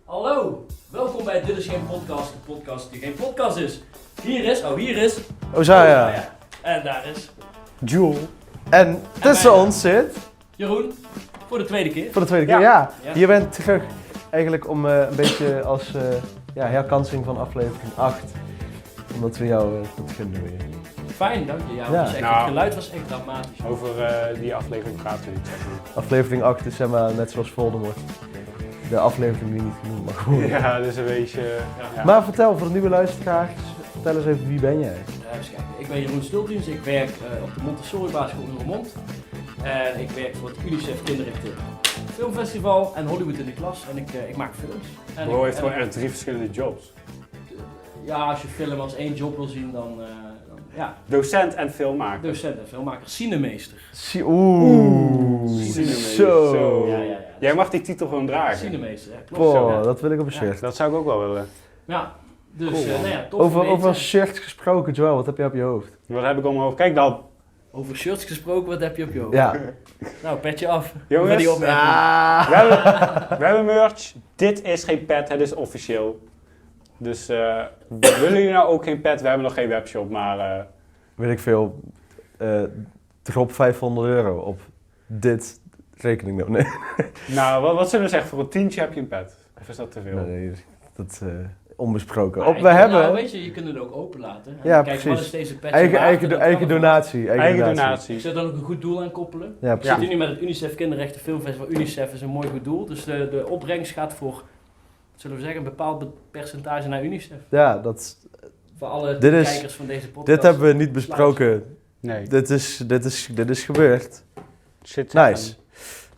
Hallo, welkom bij Dit is geen podcast, de podcast die geen podcast is. Hier is... Ozaya. En daar is... Jewel. En tussen ons zit... Jeroen, voor de tweede keer. Voor de tweede keer, ja. Ja. Je bent terug eigenlijk om een beetje als herkansing van aflevering 8. Omdat we jou goed gunnen weer. Fijn, dank je. Ja, Ja. was echt, het geluid was echt dramatisch. Over die aflevering praten we niet, zeg maar. Aflevering 8 is zeg maar net zoals Voldemort. De aflevering die niet genoemd mag worden. Ja, dat is een beetje... Ja. Maar vertel voor de nieuwe luisteraars, vertel eens even wie ben jij? Even kijken. Ik ben Jeroen Stultjens, ik werk op de Montessori basisschool in Roermond. En ik werk voor het UNICEF Kinderrechten Filmfestival en Hollywood in de klas. En ik maak films. En Bro heeft gewoon echt 3 verschillende jobs. Ja, als je film als één job wil zien, dan ja. Docent en filmmaker. Docent en filmmaker, cinemeester. Zo. Ja. Jij mag die titel gewoon dragen. Cinemeester, ja. Klopt. Boah, Ja. dat wil ik op een Ja. shirt. Dat zou ik ook wel willen. Ja, dus Cool, man. nou ja, tof Over shirts gesproken, Joel, wat heb je op je hoofd? Wat heb ik om mijn hoofd? Kijk dan. Over shirts gesproken, wat heb je op je hoofd? Ja. Nou, petje af. Jongens, Voor die opmerking. We hebben merch. Dit is geen pet, het is officieel. Dus willen jullie nou ook geen pet? We hebben nog geen webshop, maar... Weet ik veel, drop €500 op dit rekening. Nee, Nou, wat zullen we zeggen? Voor een tientje heb je een pet. Of is dat te veel? nee dat onbesproken. Maar We hebben Nou, weet je, je kunt het ook openlaten. En Ja, kijk, precies. wat is deze petje waard? En dat eigen kan donatie. Eigen Ik donatie. zou er dan ook een goed doel aan koppelen. Ja, We precies. zitten nu met het UNICEF Kinderrechten Filmfestival. UNICEF is een mooi goed doel. Dus de opbrengst gaat voor, zullen we zeggen, een bepaald percentage naar UNICEF. Ja, Voor alle Dit is- kijkers van deze podcast. dit hebben we niet besproken. Nee. Dit is gebeurd. Shit. Nice.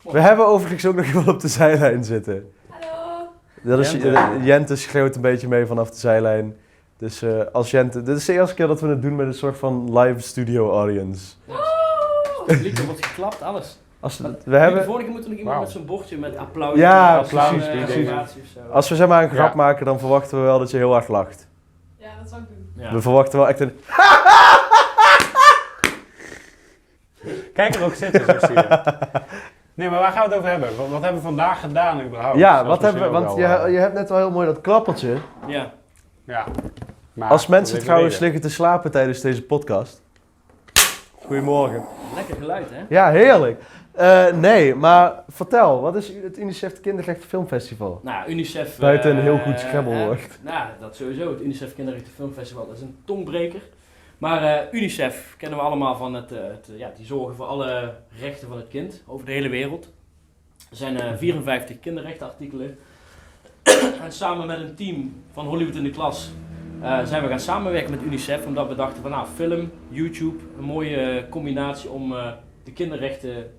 We hebben overigens ook nog iemand op de zijlijn zitten. Hallo. Dat is, Jente. Jente schreeuwt een beetje mee vanaf de zijlijn. Dus als Jente... Dit is de eerste keer dat we het doen met een soort van live studio audience. Het publiek, er wordt geklapt, alles. We De hebben... vorige keer moet er nog iemand Wauw. met zo'n bordje met applaus. Ja, applaus, precies. ovatie of zo. Als we zeg maar een grap Ja. maken, dan verwachten we wel dat je heel hard lacht. Ja, dat zou ik doen. Ja. We verwachten wel echt een... Kijk er ook zitten, zo zie je. Nee, maar waar gaan we het over hebben? Wat hebben we vandaag gedaan überhaupt? Ja, Dat is wat hebben we... misschien Want ook wel, je hebt net wel heel mooi dat klappertje. Ja. Ja. Maar Als mensen dat trouwens weten liggen te slapen tijdens deze podcast. Goedemorgen. Lekker geluid, hè? Ja, heerlijk. Nee, maar vertel, wat is het UNICEF Kinderrechten Filmfestival? Nou, UNICEF... Buiten een heel goed Scrabblewoord. Nou, dat sowieso. Het UNICEF Kinderrechten Filmfestival dat is een tongbreker. Maar UNICEF kennen we allemaal van die zorgen voor alle rechten van het kind over de hele wereld. Er zijn 54 kinderrechtenartikelen. En samen met een team van Hollywood in de klas zijn we gaan samenwerken met UNICEF. Omdat we dachten van film, YouTube, een mooie combinatie om de kinderrechten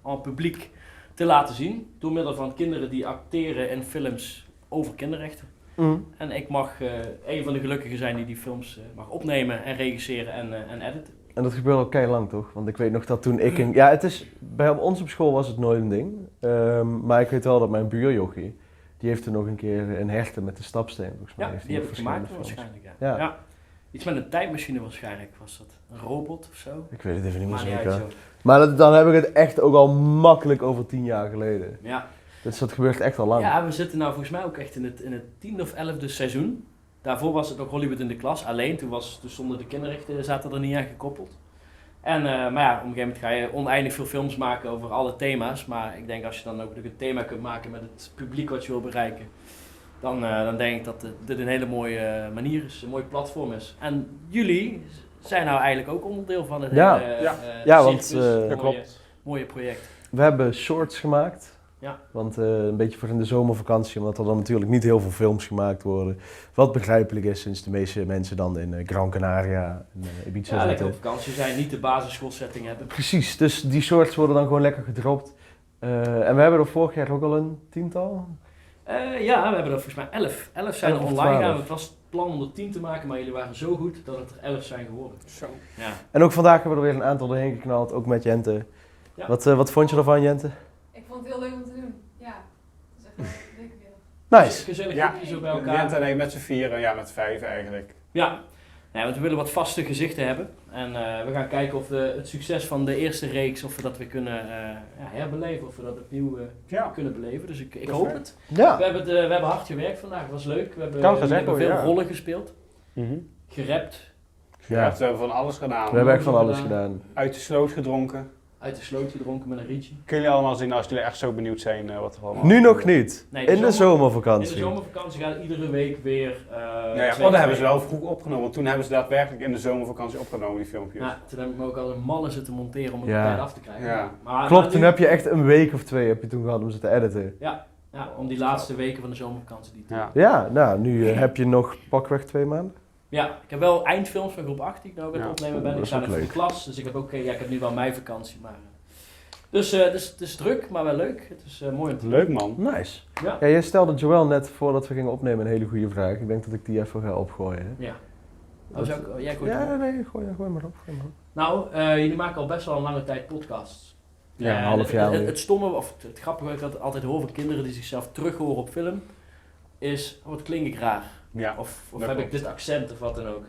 aan publiek te laten zien. Door middel van kinderen die acteren in films over kinderrechten. En ik mag een van de gelukkigen zijn die films mag opnemen en regisseren en editen. En dat gebeurde al keilang toch? Want ik weet nog dat toen ik... Ja, het is... Bij ons op school was het nooit een ding. Maar ik weet wel dat mijn buurjochie... Die heeft er nog een keer een herten met de stapsteen. Volgens mij Ja, heeft die heb ik verschillende gemaakt films. waarschijnlijk. Ja. Ja. Iets met een tijdmachine waarschijnlijk was dat. Een robot of zo. Ik weet het even niet meer Maakt niet zeker. uit, joh. Maar dan heb ik het echt ook al makkelijk over 10 jaar geleden. Ja. Dus dat gebeurt echt al lang. Ja, we zitten nou volgens mij ook echt in het 10e of 11e seizoen. Daarvoor was het nog Hollywood in de klas. Alleen, toen stonden de kinderrechten zaten er niet aan gekoppeld. En, maar ja, op een gegeven moment ga je oneindig veel films maken over alle thema's. Maar ik denk als je dan ook nog een thema kunt maken met het publiek wat je wil bereiken. Dan denk ik dat dit een hele mooie manier is, een mooi platform is. En jullie zijn nou eigenlijk ook onderdeel van het Ja. hele Ja, want, circus. dat Mooie project. We hebben shorts gemaakt. Ja. Want een beetje voor in de zomervakantie, omdat er dan natuurlijk niet heel veel films gemaakt worden. Wat begrijpelijk is, sinds de meeste mensen dan in Gran Canaria en Ibiza Ja, lekker zitten. op vakantie zijn, niet de basisschoolsetting hebben. Precies, dus die shorts worden dan gewoon lekker gedropt. En we hebben er vorig jaar ook al een 10-tal. Ja, we hebben er volgens mij 11. 11 zijn er 11 of online 12. gegaan. Het was het plan om er 10 te maken, maar jullie waren zo goed dat het er 11 zijn geworden. Zo. Ja. En ook vandaag hebben we er weer een aantal doorheen geknald, ook met Jente. Ja. Wat vond je ervan, Jente? Ik vond het heel leuk om te doen. Ja, dat is echt wel een leuke wereld. Nice. Gezellig Ja. groepje zo bij elkaar. Ja, nee, met z'n 4 en ja, met 5 eigenlijk. Ja. Nee, want we willen wat vaste gezichten hebben. En we gaan kijken of we het succes van de eerste reeks, of we dat weer kunnen herbeleven, of we dat opnieuw kunnen beleven. Dus ik hoop het. Ja. We hebben hard gewerkt vandaag, het was leuk. We hebben, Kan gezegd we hebben veel worden, ja. rollen gespeeld, gerapt, We hebben van alles gedaan. We hebben echt van alles gedaan. Uit de sloot gedronken. uit de sloot gedronken met een rietje. Kunnen jullie allemaal zien als jullie echt zo benieuwd zijn wat er allemaal... Nu nog niet. Nee, In de In de zomervakantie. zomervakantie gaan iedere week weer... dat hebben ze wel vroeg opgenomen, want toen hebben ze daadwerkelijk in de zomervakantie opgenomen, die filmpjes. Ja, toen heb ik me ook al een malle zitten monteren om het Ja. op tijd af te krijgen. Ja. Maar Klopt, nu- toen heb je echt een week of 2 heb je toen gehad om ze te editen. Ja, om die laatste weken van de zomervakantie. Ja. Ja, nou, nu heb je nog pakweg 2 maanden. Ja, ik heb wel eindfilms van groep 8 die ik nou aan het Ja. opnemen ben. Dat Ik is sta ook nog voor de leuk. klas, dus ik heb ook ik heb nu wel meivakantie. Maar, dus het is druk, maar wel leuk. Het is mooi om te doen. Leuk man. Nice. Ja. Ja, jij stelde Joël net voordat we gingen opnemen een hele goede vraag. Ik denk dat ik die even ga opgooien. Ja. Jij gooit hem op. Ja, nee, gooi maar op. Gooi maar op. Nou, jullie maken al best wel een lange tijd podcasts. Ja, een En half jaar nu. Het stomme, of het grappige wat ik dat altijd hoor van kinderen die zichzelf terug horen op film, is, wat klink ik raar? Ja, Of dat heb ik klopt. dit accent of wat dan ook.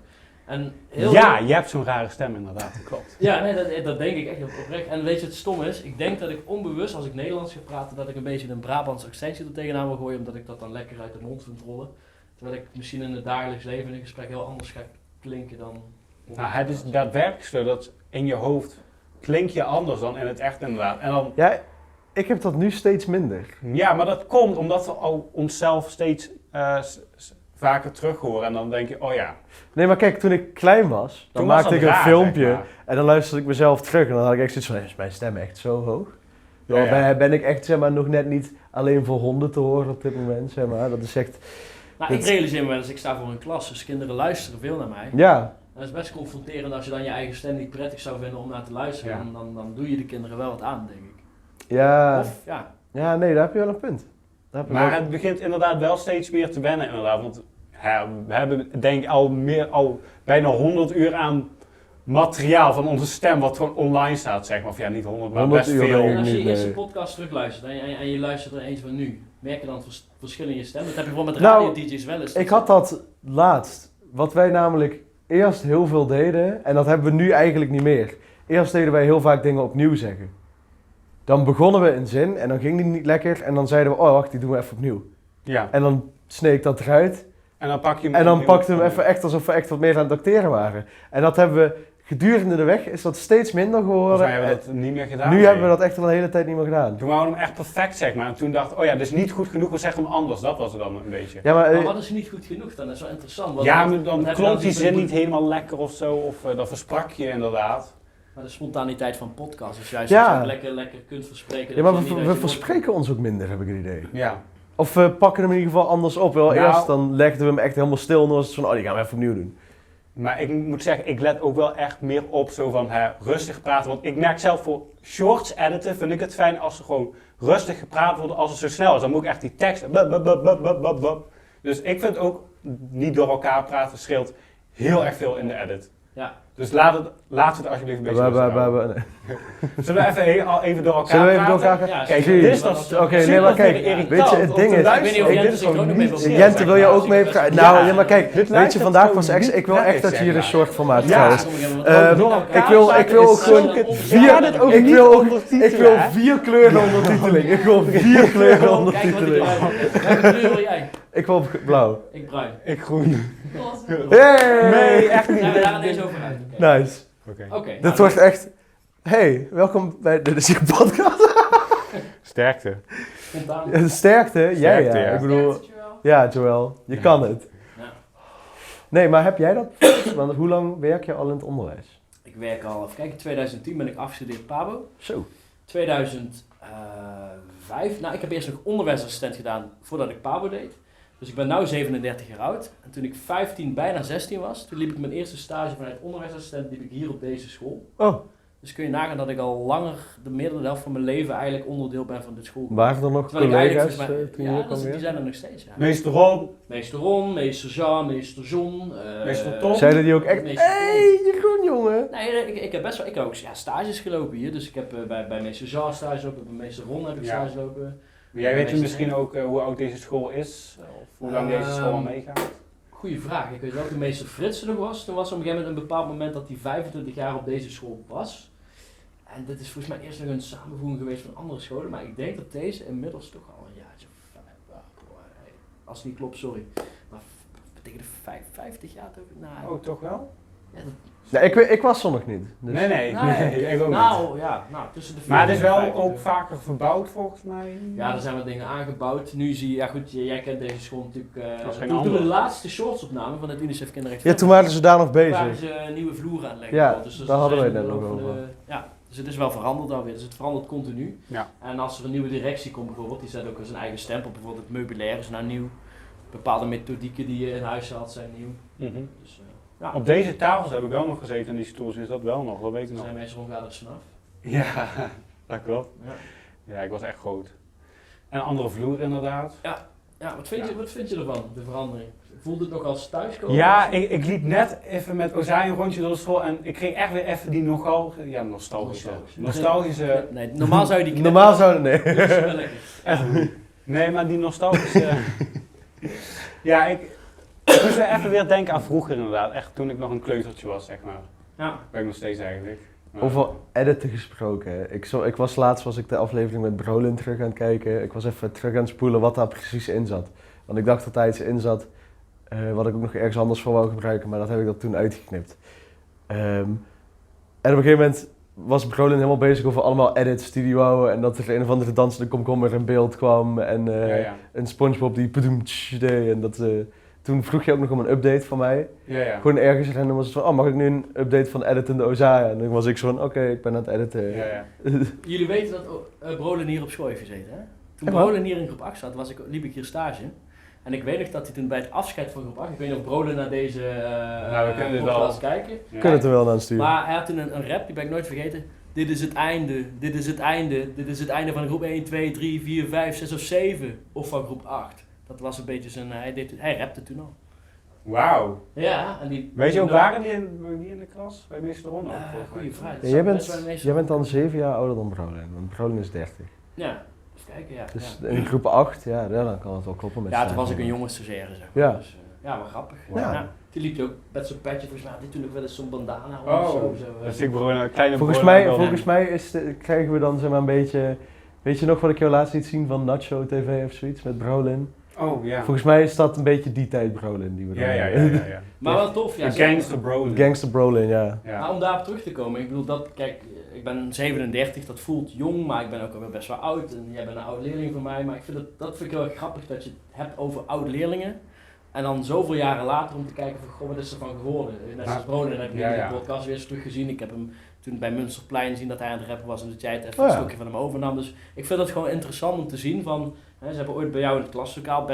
En heel Ja, je hebt zo'n rare stem inderdaad, dat klopt. Ja, nee, dat denk ik echt oprecht. En weet je, het stom is, ik denk dat ik onbewust, als ik Nederlands ga praten, dat ik een beetje een Brabants accentje er tegenaan wil gooien, omdat ik dat dan lekker uit de mond vind rollen. Terwijl ik misschien in het dagelijks leven in een gesprek heel anders ga klinken dan... Nou, het is daadwerkelijk zo dat in je hoofd klink je anders dan in het echt inderdaad. En dan, Ja, ik heb dat nu steeds minder. ja, maar dat komt omdat we al onszelf steeds vaker terug horen. En dan denk je, oh ja. Nee, maar kijk, toen ik klein was, dan Toen was maakte ik dat een raar, filmpje zeg maar. en dan luisterde ik mezelf terug en dan had ik echt zoiets van, is mijn stem echt zo hoog? Ja, ja. Ben ik echt, zeg maar, nog net niet alleen voor honden te horen op dit moment, zeg maar. Dat is echt, Nou, ik realiseer me wel eens, ik sta voor een klas, dus kinderen luisteren veel naar mij. ja. Dat is best confronterend als je dan je eigen stem niet prettig zou vinden om naar te luisteren. Ja. Dan doe je de kinderen wel wat aan, denk ik. Ja, Of, ja. ja, nee, daar heb je wel een punt. Daar heb je Maar wel- het begint inderdaad wel steeds meer te wennen inderdaad. Want we hebben denk ik al bijna 100 uur aan materiaal van onze stem wat gewoon online staat, zeg maar. Of ja, niet 100, maar 100 best uur, veel. denk En als je niet, je eerste nee. podcast terugluistert en je luistert er eens van nu, merk je dan het verschil in je stem? Dat heb je bijvoorbeeld met Nou, radio-dj's wel eens. Ik had dat laatst. Wat wij namelijk eerst heel veel deden, en dat hebben we nu eigenlijk niet meer. Eerst deden wij heel vaak dingen opnieuw zeggen. Dan begonnen we een zin en dan ging die niet lekker en dan zeiden we, oh wacht, die doen we even opnieuw. Ja. En dan sneek ik dat eruit En dan pak je hem en dan opnieuw pakten we op. hem even echt alsof we echt wat meer aan het acteren waren. En dat hebben we gedurende de weg, is dat steeds minder Of geworden. wij hebben dat niet meer gedaan. Nu nee. hebben we dat echt al een hele tijd niet meer gedaan. Toen wouden we hem echt perfect, zeg maar. En toen dacht ik, oh ja, dit is niet goed genoeg, we zeggen hem anders. Dat was het dan een beetje. Ja, maar, Maar wat is niet goed genoeg dan? Dat is wel interessant. want Ja, dan maar dan heb je klonk die zoiets zin van- niet helemaal lekker of zo. Of dan versprak je inderdaad. Maar de spontaniteit van podcast is juist Ja. dat je lekker kunt verspreken. ja, maar dat je niet uit we je verspreken ons ook minder, heb ik het idee. Ja. Of we pakken hem in ieder geval anders op. Wel, Nou- eerst dan legden we hem echt helemaal stil en dan was het van, oh die gaan we even opnieuw doen. Maar ik moet zeggen, ik let ook wel echt meer op zo van rustig praten. Want ik merk zelf voor shorts editen vind ik het fijn als ze gewoon rustig gepraat worden als het zo snel is. Dan moet ik echt die tekst... Dus ik vind ook niet door elkaar praten scheelt heel erg veel in de edit. Ja. Dus laten we het alsjeblieft een beetje rustig houden. Zullen we even door elkaar Zullen we even door praten? elkaar gaan? Ja, Kijk, Zie je, dit is dan oké, nee, maar kijk, weet je, het ding is- Ik weet niet of Ik- Jente dit is zich er ook nog mee wil niet- Jente, wil je ook mee praten? Nou, ja, maar kijk, dit weet lijkt je, het vandaag zo was echt, niet ik wil echt prettig, dat je hier zeg een maar. soort formaat Ja. trouwens. door elkaar ik wil praten ook is gewoon zulke- vier, Ja, dit ook ik niet wil ook, ondertitelen, ik wil hè? 4 kleuren ondertiteling. Ik wil 4 kleuren Kijk wat ik ondertiteling. eruit heb. Welke kleur wil jij? Ik wil blauw. Ik bruin. Ik groen. Roze. Hey! Nee, echt niet. Zijn we daar ineens over uit? Oké. Nice. Oké. Dit nou, wordt echt... Hey, welkom bij de Ziek Podcast. Sterkte. spontaan. Sterkte, jij Sterkte, ja. ja. Ik bedoel, Sterkte, Joël. ja Joël, je kan het. Ja. Nee, maar heb jij dat? Want hoe lang werk je al in het onderwijs? Ik werk al, even kijken, 2010 ben ik afgestudeerd PABO. Zo. 2005, nou ik heb eerst nog onderwijsassistent gedaan voordat ik PABO deed. Dus ik ben nu 37 jaar oud. En toen ik 15, bijna 16 was, toen liep ik mijn eerste stage vanuit onderwijsassistent, liep ik hier op deze school. Oh, Dus kun je nagaan dat ik al langer, de meerdere helft van mijn leven eigenlijk onderdeel ben van dit school. waren er nog Terwijl ik eigenlijk collega's volgens mij- toen je ja, hier kwam die weer? zijn er nog steeds. Ja. Meester Ron. Meester Ron, meester Jean, meester John. Meester Tom. Zeiden die ook echt, meester Tom. hey, Jeroen jongen. Nee, ik heb best wel, ik heb ook stages gelopen hier. Dus ik heb bij meester Jean stage gelopen, bij meester Ron heb ik Ja. stage gelopen. Jij weet misschien ook hoe oud deze school is? Of hoe lang deze school al meegaat? Goeie vraag. Ik weet wel toen meester Frits er nog was. Toen was er op een gegeven moment een bepaald moment dat hij 25 jaar op deze school was. En dit is volgens mij eerst nog een samenvoeging geweest van andere scholen. Maar ik denk dat deze inmiddels toch al een jaartje of 5, als het niet klopt, sorry. Maar tegen de 50 jaar toch? Nou, Oh, toch wel? ja, dat, Nee, ik was er nog niet. Dus. Nee, ik ook niet. nou, tussen de 40 Maar het is en wel 50. ook vaker verbouwd volgens mij. Ja, er zijn wat dingen aangebouwd. Nu zie je, ja goed, jij kent deze school natuurlijk. Als geen Toen ander. de laatste shortsopname van het UNICEF Kinderrecht. Ja, toen waren ze daar nog waren bezig. ze nieuwe vloeren aan het leggen. Ja, dus daar hadden zijn wij het in de net loop nog van de- Ja, dus het is wel veranderd alweer. Dus het verandert continu. Ja. En als er een nieuwe directie komt bijvoorbeeld, die zet ook zijn eigen stempel. Bijvoorbeeld het meubilair is nou nieuw. Bepaalde methodieken die je in huis had zijn nieuw. Mhm. Dus ja, Op deze tafels heb ik wel nog gezeten en die stoels is dat wel nog, dat weet ik er nog. zijn mensen rondgaders vanaf. Ja, dat klopt. Ja. Ja, ik was echt groot. En een andere vloer inderdaad. Ja, wat vind je ervan, de verandering? Voelde het nog als thuiskomen? Ja, ik liep net even met Ozai een rondje door de school en ik kreeg echt weer even die nostalgische. Nee, normaal zou je die knippen. Normaal zou nee. Dat is wel lekker. Echt, nee, maar die nostalgische. Ja, ik moest weer even weer denken aan vroeger inderdaad. Echt toen ik nog een kleutertje was, zeg maar. Ja. Ben ik nog steeds eigenlijk. Maar- Over editen gesproken. Ik was laatst de aflevering met Brolin terug aan het kijken. Ik was even terug aan het spoelen wat daar precies in zat. Want ik dacht dat daar iets in zat wat ik ook nog ergens anders voor wou gebruiken, maar dat heb ik er toen uitgeknipt. En op een gegeven moment was Brolin helemaal bezig over allemaal edits die hij wou. En dat er een of andere dansende komkommer in beeld kwam. En ja. een SpongeBob die padoemtsch deed. En dat, toen vroeg je ook nog om een update van mij. Ja. Gewoon ergens en dan was het van, oh, mag ik nu een update van editende Ozaya? En dan was ik zo van, oké, ik ben aan het editen. Ja. Jullie weten dat Brolin hier op school heeft gezeten, hè? Toen Echt waar? Brolin hier in groep 8 zat, liep ik hier stage. En ik weet nog dat hij toen bij het afscheid van groep 8, ik weet niet of Brolin naar deze we kunnen dit podcast wel. kijken. Ja. Kunnen het er wel aan sturen. Maar hij had toen een rap, die ben ik nooit vergeten. Dit is het einde, dit is het einde, dit is het einde van groep 1, 2, 3, 4, 5, 6 of 7. Of van groep 8. Dat was een beetje zijn, hij rapte toen al. Wauw. Ja, en die... Weet je ook waar die in de klas? Bij meester Ron ook? volgens mij. Goeie vraag. Ja, jij bent dan 7 jaar ouder dan Brolin, want Brolin is 30. Ja, even kijken, ja. Dus ja. in groep 8, ja, dan kan het wel kloppen met Ja, toen stage. was ik een jonge stagiaire, zeg maar. Ja. Dus, ja, wel grappig. Ja. Ja. Toen liep je ook met zo'n petje, volgens mij had hij toen ook wel eens zo'n bandana of Oh, zo. dat zie ik een kleine Volgens mij krijgen we dan zeg maar een beetje... Weet je nog wat ik jou laatst liet zien van Nacho TV of zoiets met Brolin? Oh, ja. Volgens mij is dat een beetje die tijd Brolin die we dan Ja. Maar wel tof, ja. Een gangster bro. Gangster Brolin, ja. Maar om daarop terug te komen, ik bedoel dat, kijk, ik ben 37, dat voelt jong, maar ik ben ook alweer best wel oud. En jij bent een oude leerling van mij, maar ik vind dat vind ik heel erg grappig dat je het hebt over oude leerlingen. En dan zoveel jaren later om te kijken van, goh, wat is er van geworden? Net zoals Brolin heb ik in de podcast weer eens teruggezien. Ik heb hem toen bij Münsterplein zien dat hij aan het rappen was en dat jij het even een stukje van hem overnam. Dus ik vind het gewoon interessant om te zien van, ze hebben ooit bij jou in het klaslokaal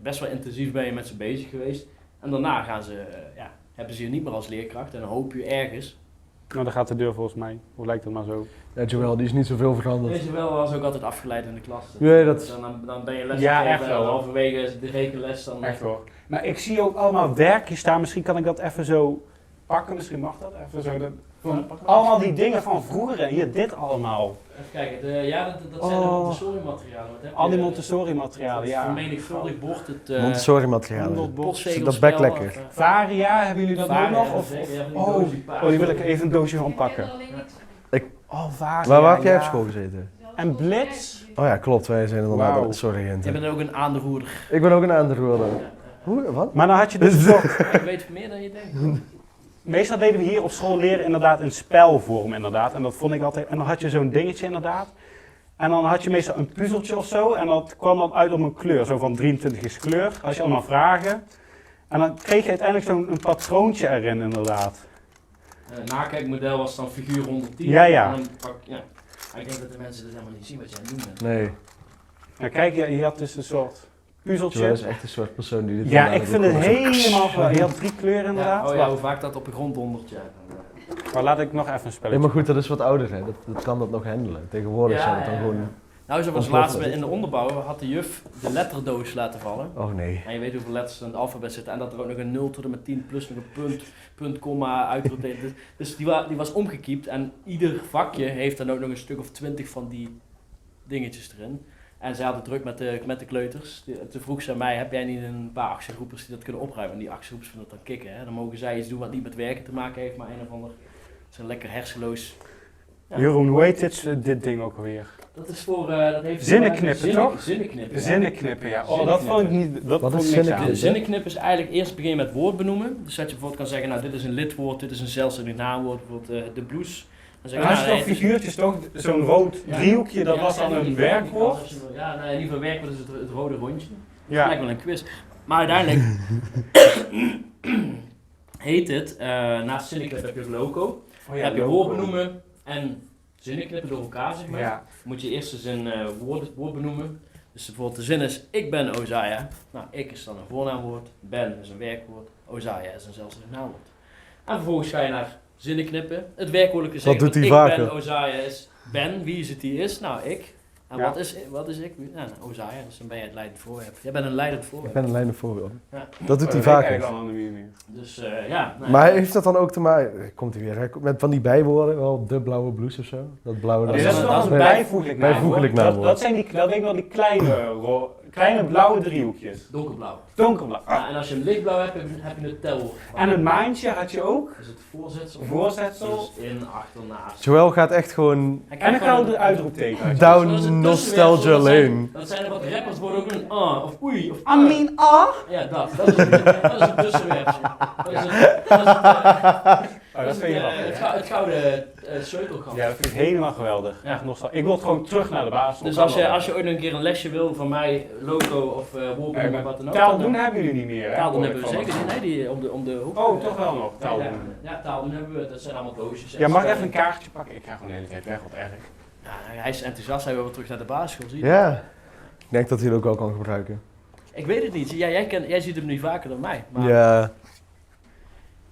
best wel intensief ben je met ze bezig geweest. En daarna gaan ze, hebben ze je niet meer als leerkracht en dan hoop je ergens. Nou, daar gaat de deur volgens mij. Hoe lijkt het maar zo? Ja, Joël, die is niet zoveel veranderd. Deze wel was ook altijd afgeleid in de klas. Nee, dat is- Dan ben je les Ja, gegeven echt en wel. halverwege de rekenles dan... Echt hoor. Maar ik zie ook allemaal werkjes staan. Misschien kan ik dat even zo pakken. Misschien mag dat even zo. Allemaal die dingen van vroeger. En hier dit allemaal. Even kijken, dat zijn de Montessori-materialen. Wat heb je? Al die Montessori materialen, ja. Vermenigvuldigbord, het Montessori materialen. Handelbord. postzegelspel. Dat bek lekker. Varia, hebben jullie dat ook Varia, nog? Of, zeker, ja, van die oh, doosje paars. oh, die wil ik even een doosje van pakken. Ik ken er alleen niks van. Oh, Varia. Waar heb jij ja. op school gezeten? En Blitz? Oh ja, klopt. Wij zijn inderdaad Wauw. sorry, Je Hinten. bent ook een aanderoerder. Ik ben ook een aanderoerder. Ja, Hoe? Wat? Maar dan had je dus een soort... Ik weet meer dan je denkt. Meestal deden we hier op school leren inderdaad een spelvorm inderdaad. En dat vond ik altijd... En dan had je zo'n dingetje inderdaad. En dan had je meestal een puzzeltje of zo. En dat kwam dan uit op een kleur. Zo van 23 is kleur. Had je allemaal vragen. En dan kreeg je uiteindelijk zo'n patroontje erin inderdaad. Nakijkmodel was dan figuur 110. Ja, ja. En dan maar ik denk dat de mensen dit helemaal niet zien wat jij aan het doen bent. Nee. Nou kijk, je had dus een soort puzzeltje. Joël is echt een soort persoon die dit Ja, dan ik vind het doet. helemaal... Je had 3 kleuren inderdaad. Ja, oh ja, Wacht, hoe vaak dat op de grond dondert, ja. maar laat ik nog even een spelletje. Nee, maar goed, dat is wat ouder, hè. Dat kan dat nog handelen. Tegenwoordig Ja, zijn het dan ja, ja. gewoon... Nou, zo was Ontploffen. laatst in de onderbouw, had de juf de letterdoos laten vallen. Oh nee. En je weet hoeveel letters er in het alfabet zitten. En dat er ook nog een 0 tot en met 10 plus nog een punt, komma, uitroepteken. Dus die was omgekiept. En ieder vakje heeft dan ook nog een stuk of 20 van die dingetjes erin. En zij had het druk met de kleuters. Toen vroeg ze aan mij, heb jij niet een paar actiegroepers die dat kunnen opruimen? En die actiegroepers vinden dat dan kicken. Hè? Dan mogen zij iets doen wat niet met werken te maken heeft, maar een of ander. Zo'n lekker hersenloos. Ja. Jeroen, hoe heet dit ding ook alweer? Dat is voor... dat heeft Zinnenknippen, toch? Zinnenknippen. Zinnenknippen, ja. Oh, dat Zinnenknippen. vond ik niet... Dat Wat vond is ik niks zinnenknippen? aan. De zinnenknippen is eigenlijk eerst beginnen met woord benoemen. Dus dat je bijvoorbeeld kan zeggen, nou dit is een lidwoord, dit is een zelfstandig naamwoord, bijvoorbeeld de blouse. Dan zeg En je, als je nou, toch nee, figuurtjes toch, zo'n rood Ja. driehoekje, dat Ja, was dan en een die- werkwoord? Ja, nou, in ieder geval werkwoord is het rode rondje. Het Ja. lijkt wel een quiz. Maar uiteindelijk heet het, naast zinnenknippen heb je het logo. Oh ja, heb je logo. woord benoemen en zinnenknippen door elkaar, zeg maar. Ja. Moet je eerst eens een woord benoemen. Dus bijvoorbeeld de zin is, ik ben Ozaja. Nou, ik is dan een voornaamwoord, ben is een werkwoord, Ozaja is een zelfstandig naamwoord. En vervolgens ga je naar zinnenknippen. Het werkwoordelijke zeggen, doet hij ik vaker? ben Ozaja is ben, wie is het die is? Nou, ik. En Ja. wat is ik? Nou, Ozaja, dus dan ben je het leidend voorwerp. Jij bent een leidend Ik voorwerp. ben een leidend voorbeeld. Ja. Dat doet Oh, hij weet ik vaker. eigenlijk al niet meer. Dus ja. Nou, Maar heeft dat dan ook te maken... Komt hij weer, hè? Met van die bijwoorden, wel de blauwe blouse of zo? Dat blauwe... Dat Is is dat een- toch een een bijvoeglijk naamwoord? bijvoeglijk naamwoord. Dat zijn dat weet ik wel, die kleine blauwe driehoekjes. donkerblauw. Donkerblauw. Ja, en als je hem lichtblauw hebt, heb je het tel. En het maandje had je ook. Dus het voorzetsel. Voorzetsel. Dus in, achter, naast. Joël gaat echt gewoon En dan gaan we de uitroepteken uit. down Dat is een nostalgia tussenwerpsel, lane. Dat zijn er wat rappers worden ook een of oei of Ja, dat is een tussenwerpsel. Dat is Oh, dat vind je grappig. het gouden sleutelgat. Ja, dat vind ik helemaal geweldig. Ja. Echt ik wil gewoon terug naar de basis. Dus als je ooit een keer een lesje wil van mij, logo of woordbenoem of wat dan ook. Taaldoen hebben jullie niet meer, hè? Taaldoen hebben we zeker niet. Nee, die om de hoek. Oh, toch wel nog. Taaldoen. Ja, taaldoen hebben we. Dat zijn allemaal doosjes. Ja, mag ik even een kaartje pakken? Ik ga gewoon de hele tijd weg, wat erg. Ja, hij is enthousiast. Hij wil weer terug naar de basisschool. Zie je? Ja. Ik denk dat hij het ook wel kan gebruiken. Ik weet het niet. Ja, jij ziet hem nu vaker dan mij. Maar Ja.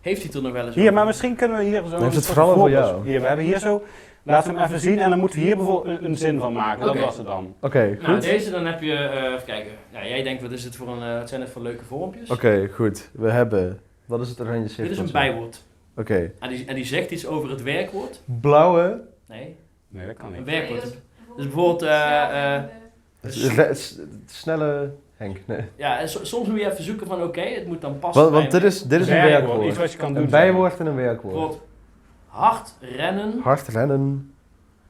heeft hij het er nog wel eens Hier, over? maar misschien kunnen we hier zo... heeft het een soort vooral voor voorbeeld- jou. Hier, we hebben hier zo... Laten we hem even zien en dan moeten we hier bijvoorbeeld een zin van maken. Oké. Dat was het dan. Oké, Nou, goed. deze dan heb je, even kijken. Nou, jij denkt, wat is het voor wat zijn het voor leuke vormpjes? Oké, goed. We hebben... Wat is het oranje Dit is cirkeltje? een bijwoord. Oké. En die zegt iets over het werkwoord. Blauwe... Nee, Nee, dat kan een niet. werkwoord. Dus bijvoorbeeld, Snelle Henk. Nee. ja, en soms moet je even zoeken van, oké, het moet dan passen Want bij dit is een werkwoord. Iets wat je kan doen. Een bijwoord en een werkwoord. bijvoorbeeld hard rennen. Hard rennen.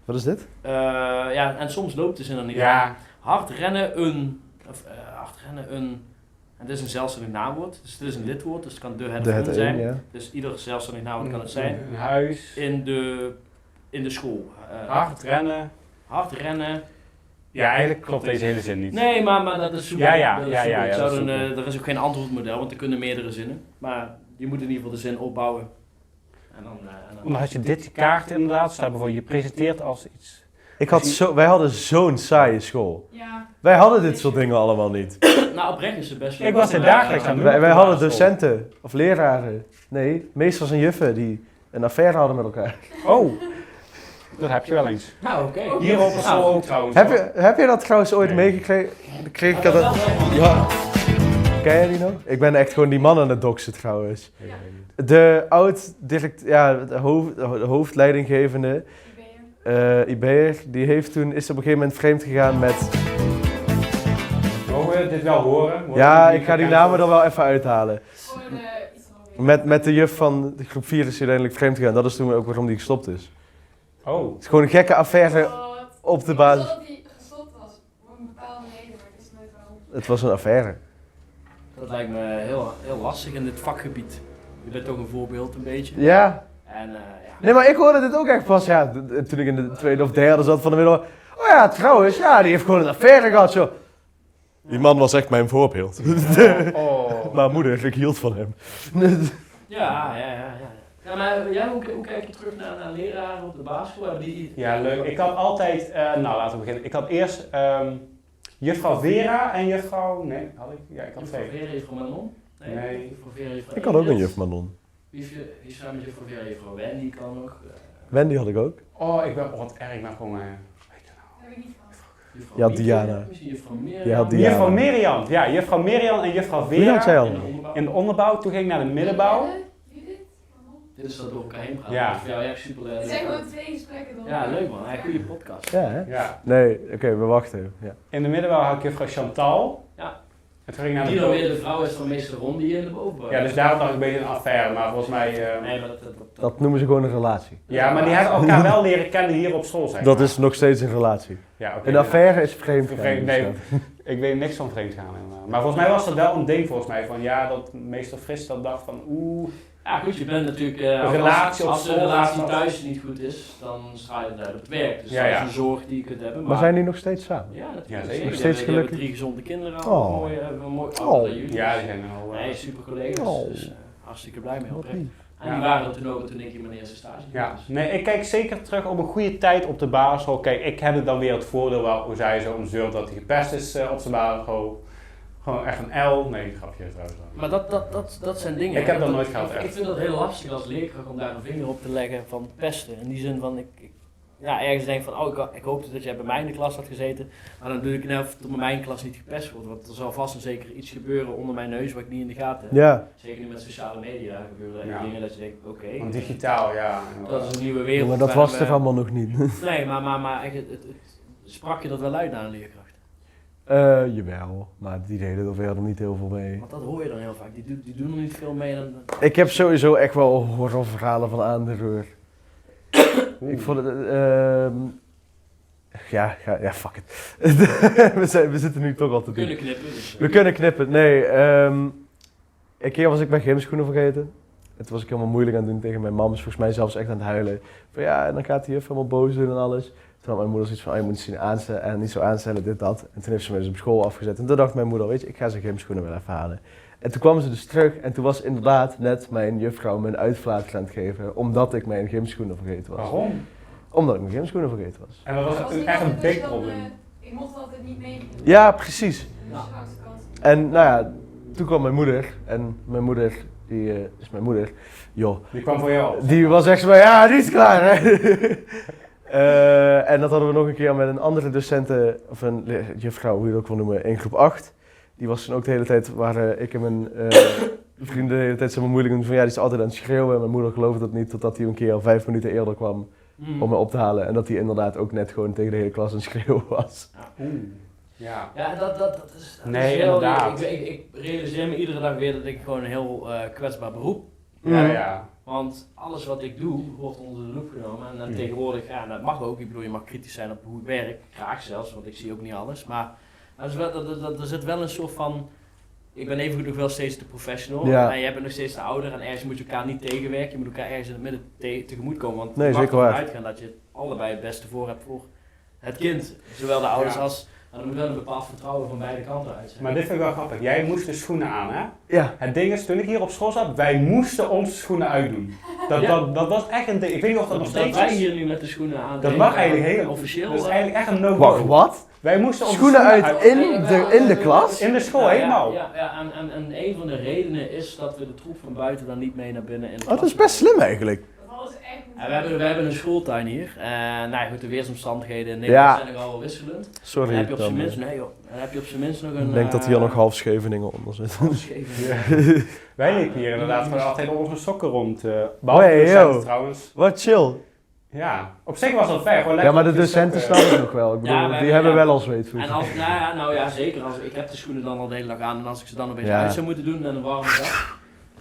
Wat is dit? Ja, en soms loopt de zin er niet. Ja. Hard rennen een. En dit is een zelfstandig naamwoord. Dus dit is een lidwoord, dus het kan het De of het een zijn. een, ja. Dus ieder zelfstandig naamwoord kan het zijn. Een huis. In de school. Hard rennen. Hard rennen. Ja, eigenlijk klopt deze hele zin niet. Nee, maar dat is super. Ja, Dat is ja, super. ja, Ik ja, zou dat is dan, super. er is ook geen antwoordmodel, want er kunnen meerdere zinnen. Maar je moet in ieder geval de zin opbouwen. En Dan had je dit kaart inderdaad, staat bijvoorbeeld, je presenteert als iets. Wij hadden zo'n saaie school. Ja. Wij hadden dit soort dingen allemaal niet. Nou, oprecht is het best wel. Ik was er dagelijks aan het doen. Wij op de hadden basisschool. docenten of leraren. Nee, meesters en juffen die een affaire hadden met elkaar. Oh, dat heb je wel eens. Nou, oké. Hier op de school ook trouwens. Heb je dat trouwens ooit Nee. meegekregen? Kreeg ik dat? Ja. Ken je die nog? Ik ben echt gewoon die man aan het doxen trouwens. De de hoofdleidinggevende, IB'er, die heeft toen, is op een gegeven moment vreemd gegaan met... Mogen we dit wel horen? Ja, ik ga die namen er wel even uithalen. Gewoon iets van Met de juf van de groep 4 is hij uiteindelijk vreemd gegaan. Dat is toen ook waarom die gestopt is. Oh. Het is gewoon een gekke affaire op de basis. Dat hij gestopt was, voor een bepaalde reden, maar het is nooit waarom. Het was een affaire. Dat lijkt me heel lastig in dit vakgebied. Je bent toch een voorbeeld een beetje. Ja. En ja. Nee, maar ik hoorde dit ook echt pas, ja, toen ik in de tweede of derde zat van de middel. Oh ja, trouwens, ja, die heeft gewoon een affaire gehad, zo. Die man was echt mijn voorbeeld. Oh. Maar moeder, ik hield van hem. Ja. Ja, maar jij, hoe kijk je terug naar leraren op de basisschool? Hebben die... Ja, leuk. Ik had altijd, nou laten we beginnen. Ik had eerst juffrouw Vera en juffrouw, nee, had ik? Ja, ik had Juffrouw twee. Vera, juffrouw Manon? Nee. Juffrouw Vera, juffrouw Ik had ook een Ingrid. juf Manon. Wie is er met juffrouw Vera? Juffrouw Wendy kan nog. Wendy had ik ook. Oh, ik ben, wat erg, ik ben gewoon... Dat heb ik niet gehad. Juffrouw Ja, Mieke, Diana. Misschien juffrouw Mirjam. Je had Diana. Juffrouw Mirjam, ja, juffrouw Mirjam en juffrouw Wie had jij Vera al? In de onderbouw. in de onderbouw. Toen ging ik naar de middenbouw. Judith? Manon? Dit is dat door elkaar heen praten. Ja. Dat is voor jou echt super Het leuk. zijn gewoon 2 gesprekken dan. Ja, leuk man. Een goede podcast. Ja, hè? Ja. Nee, oké, we wachten even. Ja. In de middenbouw had ik juffrouw Chantal. Ja. En toen ging ik naar Die de dan weer de vrouw is van meester Ron die in de bovenbouw. Ja, dus daarom dacht ik een beetje een affaire, maar volgens mij... Nee, maar Dat noemen ze gewoon een relatie. Ja, maar die hebben elkaar wel leren kennen hier op school, zeg Dat maar. is nog steeds een relatie. Ja, oké. Een affaire is vreemd. Nee, ik weet niks van vreemd gaan helemaal. Maar volgens mij was dat wel een ding volgens mij, van ja, dat meester Fris dat dacht van Ja goed, je bent natuurlijk, Een relatie op als de school relatie gaat- thuis niet goed is, dan straal je het uit op het werk. Dus Ja, dat is ja. een zorg die je kunt hebben. Maar zijn die nog steeds samen? Ja, natuurlijk. Ja, zeker. Die Nog steeds hebben gelukkig? 3 gezonde kinderen, Oh. een mooi Oh. ouder dan jullie. ja, die zijn al... Nee, super collega's, Oh. dus hartstikke blij mee Wat oprecht. lief. En Ja. die waren er toen ook toen ik in mijn eerste stage ging. Ja, Dus- nee, ik kijk zeker terug op een goede tijd op de basisschool. Kijk, ik heb het dan weer het voordeel waar hoe zij zo omzult dat hij gepest is op zijn basisschool. Gewoon echt een L. Nee, grapje trouwens. Maar dat zijn dingen. Ik heb hè. dat nooit gehad, Ik echt. vind dat heel lastig als leerkracht om daar een vinger op te leggen van pesten. In die zin van, ja, ergens denk van, ik hoopte dat jij bij mij in de klas had gezeten. Maar dan doe ik net of het bij mijn klas niet gepest wordt. Want er zal vast en zeker iets gebeuren onder mijn neus wat ik niet in de gaten heb. Ja, Zeker nu met sociale media gebeuren er Ja. dingen dat je denkt, oké, Want digitaal, ja. dat is een nieuwe wereld. maar dat waarin was we- er allemaal nog niet. Nee, maar echt, sprak je dat wel uit naar een leerkracht? Jawel, maar die deden er verder niet heel veel mee. Want dat hoor je dan heel vaak. Die doen er niet veel mee. Ik heb sowieso echt wel horrorverhalen van aan de reur. Ik vond het... ja, fuck it. we zitten nu toch al te We doen. kunnen knippen. Dus, We kunnen knippen. Nee, een keer was ik mijn gymschoenen vergeten. En toen was ik helemaal moeilijk aan het doen tegen mijn mam. Is volgens mij zelfs echt aan het huilen. Van ja, en dan gaat hij juf helemaal boos doen en alles. Toen had mijn moeder zoiets van, je moet het zien aanstellen en niet zo aanstellen, dit, dat. En toen heeft ze me dus op school afgezet. En toen dacht mijn moeder, weet je, ik ga zijn gymschoenen wel even halen. En toen kwam ze dus terug en toen was inderdaad net mijn juffrouw me een uitfluit aan het geven. Omdat ik mijn gymschoenen vergeten was. Waarom? Omdat ik mijn gymschoenen vergeten was. En dat was Was niet echt een altijd big dat je dan, probleem. ik mocht altijd niet mee. Ja, precies. Dus je achterkant. En nou ja, toen kwam mijn moeder. En mijn moeder, die is mijn moeder. Joh. Die kwam voor jou op. Die was echt zo van, ja, die is klaar, hè. En dat hadden we nog een keer met een andere docenten, of een juffrouw, hoe je het ook wil noemen, in groep 8. Die was toen ook de hele tijd, waar ik en mijn vrienden de hele tijd zo moeilijk doen van, ja, die is altijd aan het schreeuwen. En mijn moeder geloofde dat niet, totdat hij een keer al 5 minuten eerder kwam om me op te halen. En dat hij inderdaad ook net gewoon tegen de hele klas aan het schreeuwen was. Ja. Ja, dat is Nee, heel, inderdaad. ik realiseer me iedere dag weer dat ik gewoon een heel kwetsbaar beroep. Ja, ja. Want alles wat ik doe, wordt onder de loep genomen. En dan Mm. tegenwoordig, ja, dat mag ook. Ik bedoel, je mag kritisch zijn op hoe ik werk. Graag zelfs, want ik zie ook niet alles. Maar er zit wel een soort van... Ik ben evengoed nog wel steeds de professional. Ja. En jij bent nog steeds de ouder. En ergens moet je elkaar niet tegenwerken. Je moet elkaar ergens in het midden tegemoet komen. Want Nee, je mag zeker ervan waar. uitgaan dat je allebei het beste voor hebt voor het kind. Zowel de ouders Ja. als... Nou, er moet wel een bepaald vertrouwen van beide kanten uit zijn. Maar dit vind ik wel grappig. Jij moest de schoenen aan, hè? Ja. Het ding is, toen ik hier op school zat, wij moesten onze schoenen uitdoen. Ja. Dat was echt een ding. Ik weet niet of dat nog dat steeds wij is. hier nu met de schoenen aan. Dat mag eigenlijk heel officieel. Dat is eigenlijk echt een no-go. Wacht, wat? Wij moesten onze Schoenen uit in de Ja, klas? In de school, Ja, helemaal. Ja, en een van de redenen is dat we de troep van buiten dan niet mee naar binnen in de Oh, dat klas is best slim eigenlijk. Dat was echt niet. Ja, we hebben een schooltuin hier. Nou ja, goed, de weersomstandigheden in Ja. Nederland zijn nogal wel wisselend. Sorry. Dan heb je op zijn dan, minst, nee joh, dan heb je op zijn minst nog een... ik denk dat hier nog half Scheveningen onder zit. Wij liepen hier inderdaad gewoon altijd op onze sokken rond. Behalve Oh, de ja, docenten joh. trouwens. Wat chill. Ja, op zich was dat ver. Gewoon Ja, lekker maar de op je docenten sokken. snappen het nog wel. Ik bedoel, Ja, die hebben ja. wel al zweetvoet. En als, nou ja, zeker. Ik heb de schoenen dan al de hele dag aan en als ik ze dan opeens Ja. uit zou moeten doen en een warme dag,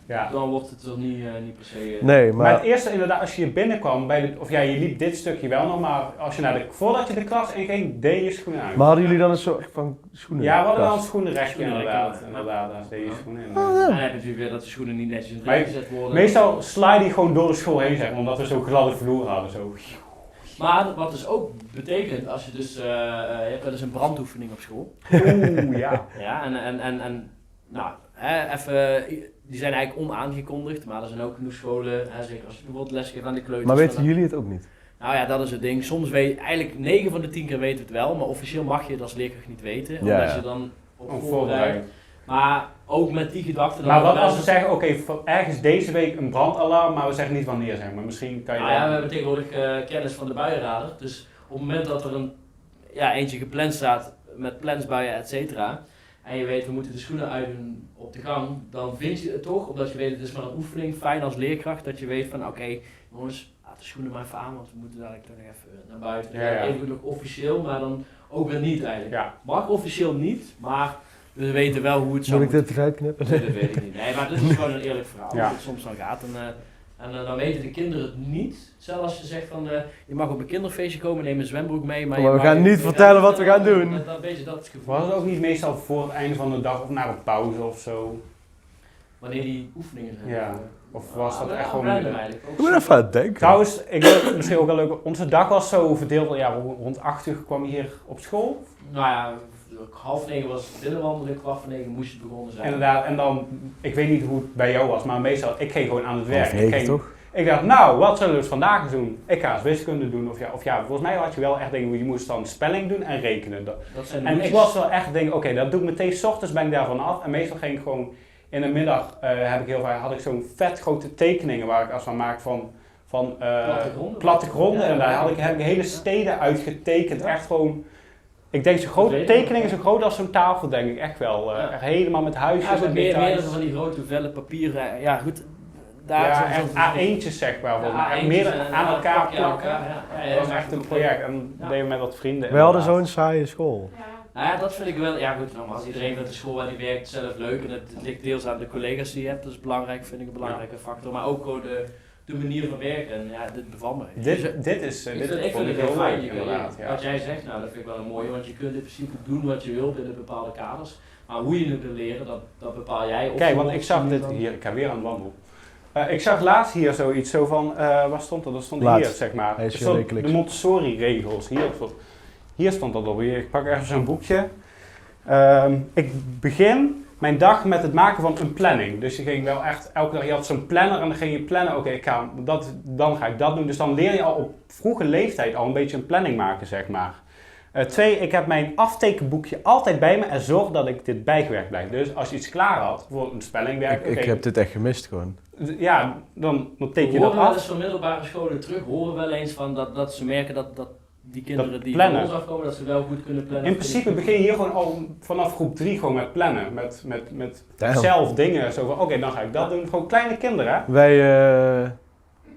Ja. dan wordt het toch niet per se... Nee, Maar het maar... eerste inderdaad, als je hier binnenkwam, of ja, je liep dit stukje wel nog, maar als je voordat je de klas inging, deed je schoenen uit. Maar hadden jullie dan een soort van schoenen? Ja, we hadden wel een kast? schoenenrekje Schoenenrek, inderdaad. ja. Inderdaad, daar deed je schoenen in. Oh, En ja. dan heb je natuurlijk weer dat de schoenen niet netjes in het Maar rek gezet worden. Meestal slide die gewoon door de school heen, zeg maar, omdat we zo'n gladde vloer hadden. Zo. Maar wat dus ook betekent, als je dus, je hebt wel eens een brandoefening op school. Oeh, ja. Ja, en nou, even, die zijn eigenlijk onaangekondigd, maar er zijn ook genoeg scholen, zeker als je bijvoorbeeld les geeft aan de kleuters. Maar weten dan- jullie het ook niet? Nou ja, dat is het ding. Soms eigenlijk 9 van de 10 keer weten we het wel, maar officieel mag je het als leerkracht niet weten, Ja, omdat ja. je dan op Om voorbereid. voorbereid. Maar ook met die gedachte. Maar wat we als we zeggen, oké, ergens deze week een brandalarm, maar we zeggen niet wanneer, zeg maar. Misschien kan je Nou ja, dan- we hebben tegenwoordig kennis van de buienradar. Dus op het moment dat er eentje gepland staat met plansbuien, et cetera. En je weet, we moeten de schoenen uitdoen op de gang, dan vind je het toch, omdat je weet het is maar een oefening, fijn als leerkracht, dat je weet van oké, jongens, laat de schoenen maar even aan, want we moeten dadelijk toch nog even naar buiten. Ja, ja. Even nog officieel, maar dan ook weer niet eigenlijk. Ja. Mag officieel niet, maar we weten wel hoe het zou Moet ik moeten. dit eruit knippen? Nee, dat weet ik niet. Nee, maar dit is gewoon een eerlijk verhaal, Ja. hoe het soms dan gaat. En dan weten de kinderen het niet. Zelfs als je zegt van, je mag op een kinderfeestje komen, neem een zwembroek mee. Maar je we mag- gaan niet vertellen wat we gaan doen. Dan weet je dat het gevoel. Was het ook niet meestal voor het einde van de dag of na een pauze of zo? Wanneer die oefeningen zijn. Ja. Of was dat Ah, echt gewoon... random eigenlijk. Ik moet even aan het denken. Trouwens, ik wil misschien ook wel leuk. Onze dag was zo verdeeld. Ja, rond 8 uur kwam je hier op school. Nou ja, 8:30 was het binnenwandelen, 8:15 moest het begonnen zijn. Inderdaad. En dan, ik weet niet hoe het bij jou was, maar meestal, ik ging gewoon aan het werk. Ik 9 ging- toch? Ik dacht, nou, wat zullen we dus vandaag eens doen? Ik ga eens wiskunde doen. Of ja, volgens mij had je wel echt dingen, je moest dan spelling doen en rekenen. Dat zijn de En ik hoedjes. was wel echt denk, oké, dat doe ik meteen 's ochtends ben ik daarvan af. En meestal ging ik gewoon in de middag, had ik zo'n vet grote tekeningen waar ik als van maak van plattegronden. Ja, En daar ja. heb ik hele steden uitgetekend. Ja. Echt gewoon, ik denk zo'n grote weet ik nog. tekeningen, zo groot als zo'n tafel denk ik echt wel. Ja. Echt helemaal met huisjes Ja, en meer details. van die grote vellen papieren. Ja, goed. Daar Ja, zo- echt zo- A1'tjes zeg maar. volgens mij. Echt A1'tjes meer en aan elkaar plak je plakken. Ja, Dat was echt een project. En Ja. deden we met wat vrienden. Wij hadden inderdaad. zo'n saaie school. Ja. Nou ja, dat vind ik wel. Ja, goed, nogmaals, iedereen met de school waar die werkt zelf leuk. En het ligt deels aan de collega's die je hebt. Dat is belangrijk, vind ik een belangrijke factor. Maar ook gewoon de manier van werken. En ja, dit bevalt me. Dit is ik dit vind vond het ik heel fijn. leuk, inderdaad. Ja. Wat jij zegt, nou, dat vind ik wel een mooie. Want je kunt in principe doen wat je wil binnen bepaalde kaders. Maar hoe je het wil leren, dat bepaal jij. Of Kijk, je want wil ik zag zien dit dan- hier, ik ga weer aan het wandelen. Ik zag laatst hier zoiets zo van, waar stond dat? Dat stond Laatst. hier, zeg maar. Hij is Er hier stond wekelijks. de Montessori-regels. Hier stond dat op. Ik pak even zo'n boekje. Ik begin mijn dag met het maken van een planning. Dus je ging wel echt, elke dag, je had zo'n planner en dan ging je plannen, oké, dan ga ik dat doen. Dus dan leer je al op vroege leeftijd al een beetje een planning maken, zeg maar. 2, ik heb mijn aftekenboekje altijd bij me en zorg dat ik dit bijgewerkt blijf. Dus als je iets klaar had, bijvoorbeeld een spellingwerk, Ik heb dit echt gemist gewoon. ja, dan teken je We dat horen wel eens af. van middelbare scholen terug, horen wel eens van dat ze merken dat die kinderen Dat die plannen. van ons afkomen, dat ze wel goed kunnen plannen. In principe begin je hier gewoon al vanaf groep 3 gewoon met plannen. Met Damn. zelf dingen. Zo van, oké, dan ga ik dat doen. Gewoon kleine kinderen, hè? Wij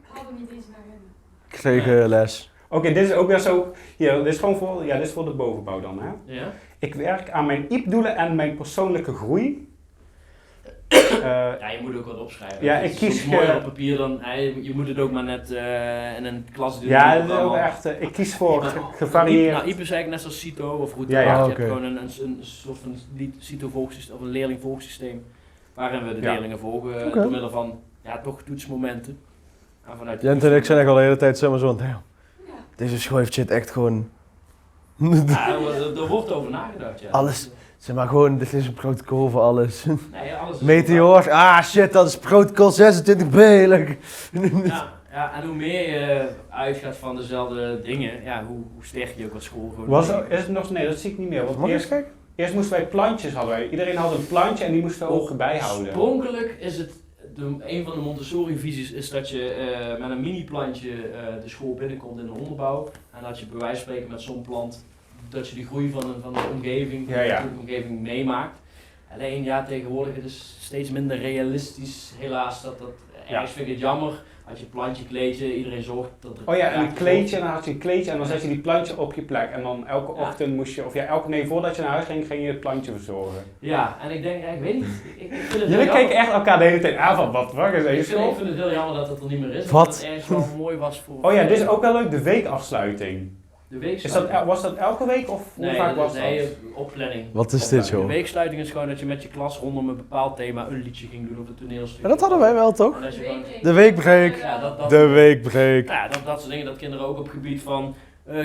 Hadden niet eens naar hen. kregen les. Oké, dit is ook weer zo. Hier, dit is gewoon voor, dit is voor de bovenbouw dan, hè? Ja? Ik werk aan mijn IEP-doelen en mijn persoonlijke groei. Ja, je moet ook wat opschrijven. Ja, Het ik is kies soms mooi ge- op papier dan, je moet het ook maar net in een klas doen. Ja, Dat dat is ook allemaal- echt. Ik kies voor Maar- gevarieerd. Nou, IEP is eigenlijk net zoals CITO of route. Ja, ja. Je Oh, hebt oké. gewoon een soort van CITO-volgsysteem of een leerlingvolgsysteem. Waarin we de Ja. leerlingen volgen Oké. door middel van toch toetsmomenten. En vanuit Jent en ik zijn echt al de hele tijd zeg maar zo van, damn, Ja. deze school heeft shit echt gewoon... Ja, er wordt over nagedacht. Ja. Alles. Zeg maar gewoon, dit is een protocol voor alles. Nee, alles is Meteor, ah shit, dat is protocol 26b. leuk. Ja, en hoe meer je uitgaat van dezelfde dingen, ja, hoe sterker je ook als school gewoon. Is het nog? Nee, dat zie ik niet meer. Want Mag ik eens eerst, kijken? eerst moesten wij plantjes hadden. Iedereen had een plantje en die moesten we ook bijhouden. Oorspronkelijk is het, een van de Montessori-visies is dat je met een mini-plantje de school binnenkomt in de onderbouw. En dat je bij wijze van spreken met zo'n plant, dat je de groei van de omgeving, Ja, ja. de omgeving meemaakt. Alleen ja, tegenwoordig het is steeds minder realistisch, helaas. Ergens vind ik het jammer, als je plantje, kleedje, iedereen zorgt dat er... Oh ja, en een gezorgd kleedje, en dan had je een kleedje en dan zet je die plantje op je plek. En dan elke Ja. ochtend moest je, voordat je naar huis ging, ging je het plantje verzorgen. Ja, en ik denk, ik weet niet, ik vind het Jullie heel keken jammer. echt elkaar de hele tijd aan van, wat is deze Ik school? vind het heel jammer dat het er niet meer is. Wat? Dat het ergens wel mooi was voor... Oh ja, dit is ook wel leuk, de weekafsluiting. De week. Was dat elke week of hoe Nee, vaak was dat dat? is op planning. Wat is dit De joh? weeksluiting is gewoon dat je met je klas rondom een bepaald thema een liedje ging doen of een toneelstuk. Maar dat hadden wij wel toch? En dat je gewoon- De weekbreak. Ja, dat, De weekbreak. ja, dat soort dingen dat kinderen ook op het gebied van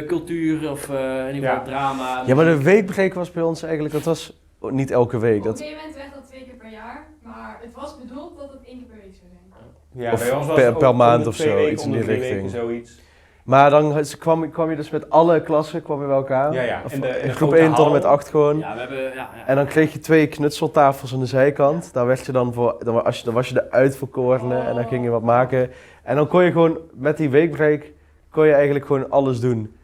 cultuur of in ieder geval drama. Ja, maar de weekbreak was bij ons eigenlijk, dat was niet elke week. Op een Dat, gegeven moment werd dat 2 keer per jaar, maar het was bedoeld dat het 1 keer per week zou zijn. Ja, Of bij ons was per- het ook per om de maand of 2 zo, weken, iets in om de die 3 richting. weken, zoiets. maar dan kwam je dus met alle klassen kwam je bij elkaar. Ja, ja, Of in de groep grote 1 tot en hal. met 8 gewoon. Ja, we hebben... Ja. En dan kreeg je 2 knutseltafels aan de zijkant. Daar werd je dan voor, dan was je de uitverkorene en dan ging je wat maken. En dan kon je gewoon, met die weekbreak, kon je eigenlijk gewoon alles doen.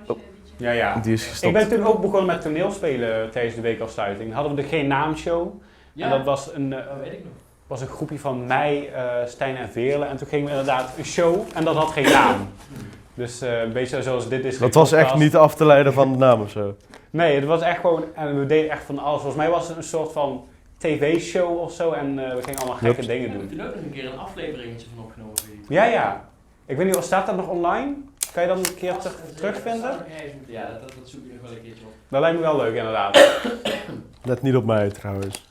Dansje, liedje. Ja. Die is Ik gestopt. ben toen ook begonnen met toneelspelen tijdens de weekafsluiting. Dan hadden we geen naamshow. Ja. En dat was een, Dat weet ik nog. was een groepje van mij, Stijn en Veerle. En toen gingen we inderdaad een show en dat had geen naam. Dus een beetje zoals dit is. Dat was echt niet af te leiden van de naam of zo. Nee, het was echt gewoon, en we deden echt van alles. Volgens mij was het een soort van tv-show of zo en we gingen allemaal gekke dingen Ik heb doen. er ook nog een keer een afleveringetje van opgenomen. Ja. Ik weet niet, staat dat nog online? Kan je dat een keer terugvinden? Ja, dat zoek ik nog wel een keertje op. Dat lijkt me wel leuk inderdaad. Net niet op mij trouwens.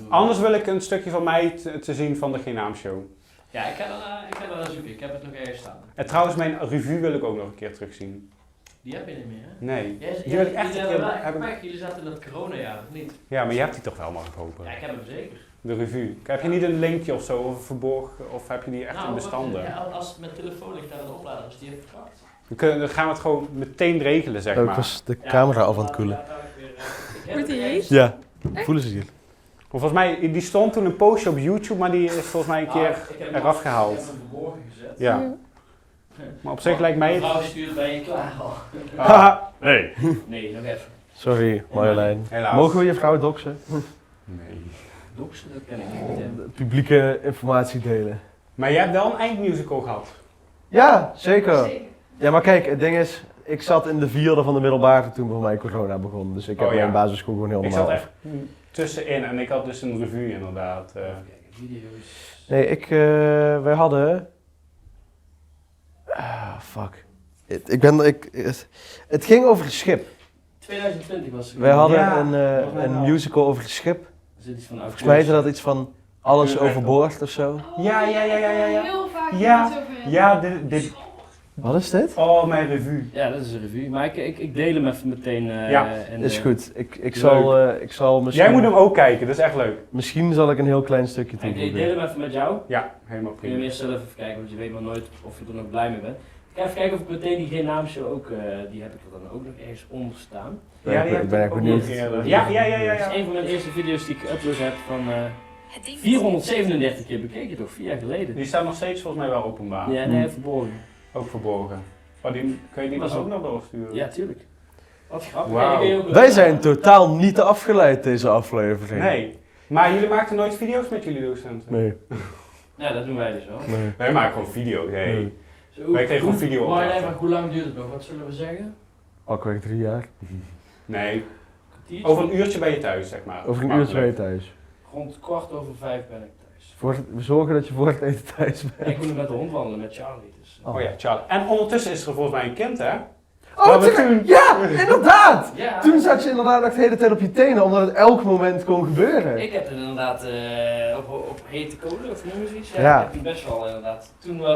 Anders wil ik een stukje van mij te zien van de Geen Naam Show. Ja, ik ga dat zoeken. Ik heb het nog ergens staan. En trouwens, mijn revue wil ik ook nog een keer terugzien. Die heb je niet meer, hè? Nee. Jij- Die wil ik echt jullie een keer hebben wel hebben. echt pech. Jullie zaten in dat coronajaar, of niet? Ja, maar je hebt die toch wel, mag ik hopen. Ja, ik heb hem zeker. De revue. Heb je niet een linkje of zo, of verborgen, of heb je die echt in bestanden? Ja, als het met telefoon ligt aan het opladen, als die heeft verkracht. Dan gaan we het gewoon meteen regelen, zeg Ik maar. was de camera af aan het koelen. Wordt die heet? Ja, voelen ze hier. Volgens mij, die stond toen een postje op YouTube, maar die is volgens mij een keer eraf gehaald. Ik heb hem verborgen gezet. Ja. Maar op zich lijkt mij het... Mevrouw stuurt, ben je klaar al? Haha. Nee. Nee, nog even. Sorry, Marjolein. Helaas. Mogen we je vrouw doxen? Nee. Doxen, dat ken ik niet. hè. Publieke informatie delen. Maar jij hebt wel een eindmusical gehad. Ja, zeker. Ja, maar kijk, het ding is, ik zat in de 4e van de middelbare toen bij mij corona begon. Dus ik heb Oh, ja. mijn basisschool gewoon heel Ik normaal zat af. echt tussenin en ik had dus een revue inderdaad. Even kijken, video's. Nee, wij hadden... fuck. Het ging over een schip. 2020 was het. Wij hadden Ja, een mij wel. musical over een schip. Er zit iets van Volgens mij heette dat iets van alles overboord of zo. Ja. Heel vaak Ja, iets over Ja, dit... Wat is dit? Oh, mijn revue. Ja, dat is een revue. Maar ik deel hem even meteen. Ja, Is goed. Ik zal misschien... Jij moet hem ook kijken, dat is echt leuk. Misschien zal ik een heel klein stukje Ik deel toevoegen. hem even met jou. Ja, helemaal Kun je hem prima. eerst zelf even kijken, want je weet maar nooit of je er nog blij mee bent. Ik ga even kijken of ik meteen die Geen Naamshow ook, die heb ik er dan ook nog ergens onder staan. Ja, die ik heb ben ik echt ook benieuwd. nog eerder. Ja. Dat is een van mijn eerste video's die ik geüpload heb van 437 keer bekeken, toch 4 jaar geleden. Die staat nog steeds volgens mij wel openbaar. Ja, nee, verborgen. Ook verborgen. Oh, kun je die Was ook ook- nog doorsturen? Ja, tuurlijk. Wat grappig. Wauw. Ja, die kun je ook- Wij zijn totaal niet afgeleid deze aflevering. Nee. Maar jullie maakten nooit video's met jullie docenten? Nee. Ja, dat doen wij dus wel. Nee. Wij maken gewoon video's, hey. Nee. Zo, Wij kregen gewoon video Maar opdrachten. hoe lang duurt het nog? Wat zullen we zeggen? Pakweg 3 jaar. Nee. Kwartiertje? Over een uurtje ben je thuis, zeg maar. Over een Makkelijk. uurtje ben je thuis. Rond 4:15 ben ik thuis. We zorgen dat je voor het eten thuis bent. Ik moet nog met de hond wandelen met Charlie. Dus. Oh ja, Charlie. En ondertussen is er volgens mij een kind, hè? Oh, ja, inderdaad! Ja. Toen zat je inderdaad nog de hele tijd op je tenen, omdat het elk moment kon gebeuren. Ik heb het inderdaad op hete kolen, of noem je zoiets. Ja, Ja. Ik heb die best wel inderdaad.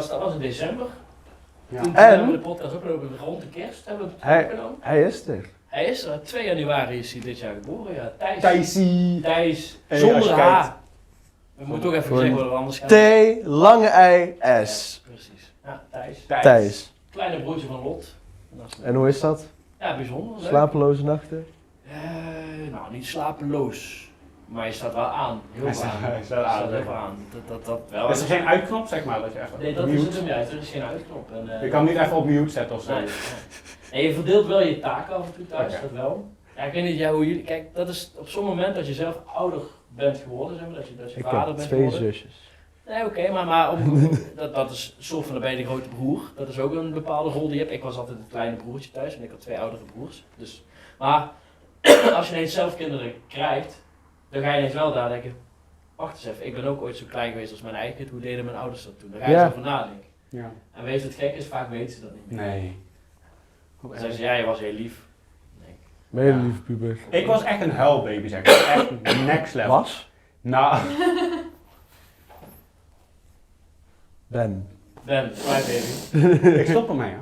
Dat was in december. Ja. Toen En? hebben we de podcast opgelopen rond de kerst. Hebben we het opgenomen. Hij is er. Hij is er. 2 januari is hij dit jaar geboren. Ja, Thijs. Thijsie. Thijs. Hey, als Zonder je H. kijkt. We moeten ook even Voor zeggen worden, anders gaan T, lange I, S. Precies. Ja, Thijs. Thijs. Kleine broertje van Lot. En hoe is dat? Ja, bijzonder. Leuk. Slapeloze nachten? Nou, niet slapeloos. Maar je staat wel aan. Heel Hij veel staat- aan. hij staat aan, heel zeg veel maar. aan. Dat wel. Is er geen uitknop, zeg maar, dat je even Nee, dat is het hem juist. Er is geen uitknop. En, Je kan hem niet even op mute zetten of zo. Nee, nee. En je verdeelt wel je taken af en toe thuis, Oké. dat wel. Ja, ik weet niet hoe jullie... Kijk, dat is op zo'n moment dat je zelf ouder bent geworden, zeg maar, dat je Ik vader heb bent 2 geworden. zusjes. Nee, oké, maar dat is een soort van, dan ben je de grote broer. Dat is ook een bepaalde rol die je hebt. Ik was altijd het kleine broertje thuis en ik had 2 oudere broers. Dus, maar als je ineens zelf kinderen krijgt, dan ga je ineens wel daar denken, wacht eens even, ik ben ook ooit zo klein geweest als mijn eigen kind, hoe deden mijn ouders dat toen? Daar ga je Ja. zo over nadenken. Ja. En weet je wat gek is, vaak weten ze dat niet meer. Nee. Dan zeggen ze, ja, je was heel lief. Nee. Mijn hele Ja. lieve puber. Ik was echt een huilbaby, zeg maar. Echt next level. Was? Nou, Ben. Ben, my baby. ik stop ermee, hè.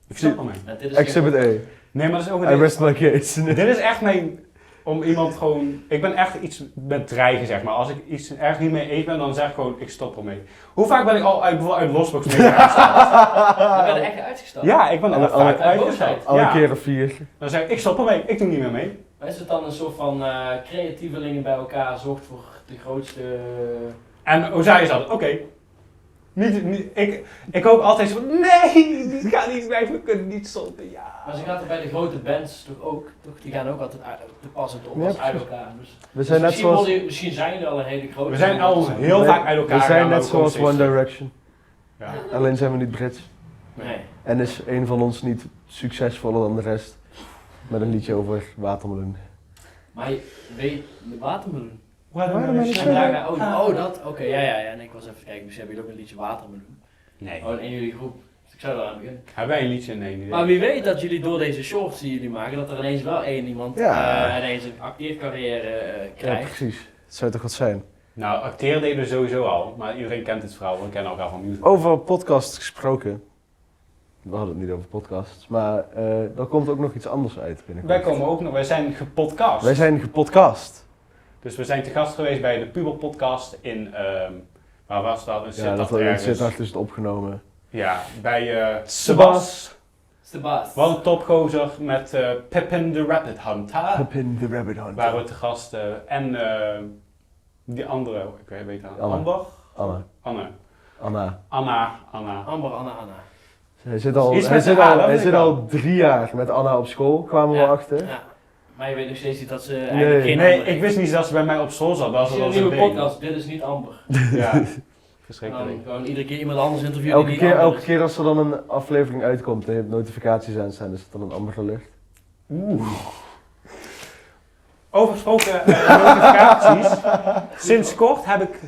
Ik stop ermee. En dit is Exhibit A. Nee, maar dat is ook I een... rest my case. Dit is echt mijn... Om iemand gewoon... Ik ben echt iets met dreigen, zeg maar. Als ik iets ergens niet mee eens ben, dan zeg ik gewoon, ik stop ermee. Hoe vaak ben ik al bijvoorbeeld uit Losbox mee uitgestapt? Je bent er echt uitgestapt. Ja, ik ben er Alle- vaak alle- uitgestapt. Al een Ja. keer of 4. Dan zeg ik stop ermee. Ik doe niet meer mee. Maar is het dan een soort van creatievelingen bij elkaar zorgt voor de grootste... En hoe zei je dat? Oké. Ik hoop altijd zo van, nee, dit gaat niet weg, we kunnen niet stoppen. Ja. Maar ze gaat er bij de grote bands toch ook, die gaan ook altijd te pas en te Ja, oppas uit precies. elkaar. Dus, We zijn net zoals... misschien zijn jullie al een hele grote. We zijn al heel Nee, vaak uit elkaar We zijn gegaan, net maar we komen zoals One steeds Direction. terug. Ja. Alleen zijn we niet Brits. Nee. En is een van ons niet succesvoller dan de rest. Met een liedje over watermeloen. Maar je weet de watermeloen. Watermeloen is Oh, dat. Oké, ja. Nee, ik was even kijken. Dus hebben jullie ook een liedje watermeloen? Nee. Oh, in jullie groep. Dus ik zou er aan beginnen. Hebben wij een liedje? Nee, niet. Maar wie weet dat jullie door deze shorts die jullie maken, dat er ineens wel één iemand ineens een acteercarrière Ja, krijgt. precies. Het zou toch wat zijn. Nou, acteren deden we sowieso al, maar iedereen kent het verhaal, we kennen elkaar van musical. Over podcasts gesproken. We hadden het niet over podcasts, maar er komt ook nog iets anders uit binnenkort. Wij komen ook nog, wij zijn gepodcast. Wij zijn gepodcast. Dus we zijn te gast geweest bij de Puber podcast in, waar was dat? In Ja, Sittard dat in ergens. Sittard is het opgenomen. Ja, bij Sebas. Sebas. is de baas. Wat een topgozer met Pippin the Rabbit Hunter. Pepin the Rabbit Hunter. Waren we te gast. En die andere, ik weet haar. Anna. Amber? Anna. Anna. Amber, Anna. Hij zit al, Iets hij met zit haar, al, dat hij weet zit ik al 3 jaar met Anna op school, kwamen we Ja. achter. Ja. Maar je weet nog steeds niet dat ze eigenlijk geen Nee, Amber ik wist niet dat ze bij mij op school zat. Dat Als was je een wel nieuwe zo'n ding. podcast, dit is niet Amber. Ja, Dan verschrikkelijk. gewoon iedere keer iemand anders interviewen die niet Amber Elke is. keer als er dan een aflevering uitkomt en je hebt notificaties aan staan, is het dan een Amber Alert. Over gesproken notificaties. Sinds kort heb ik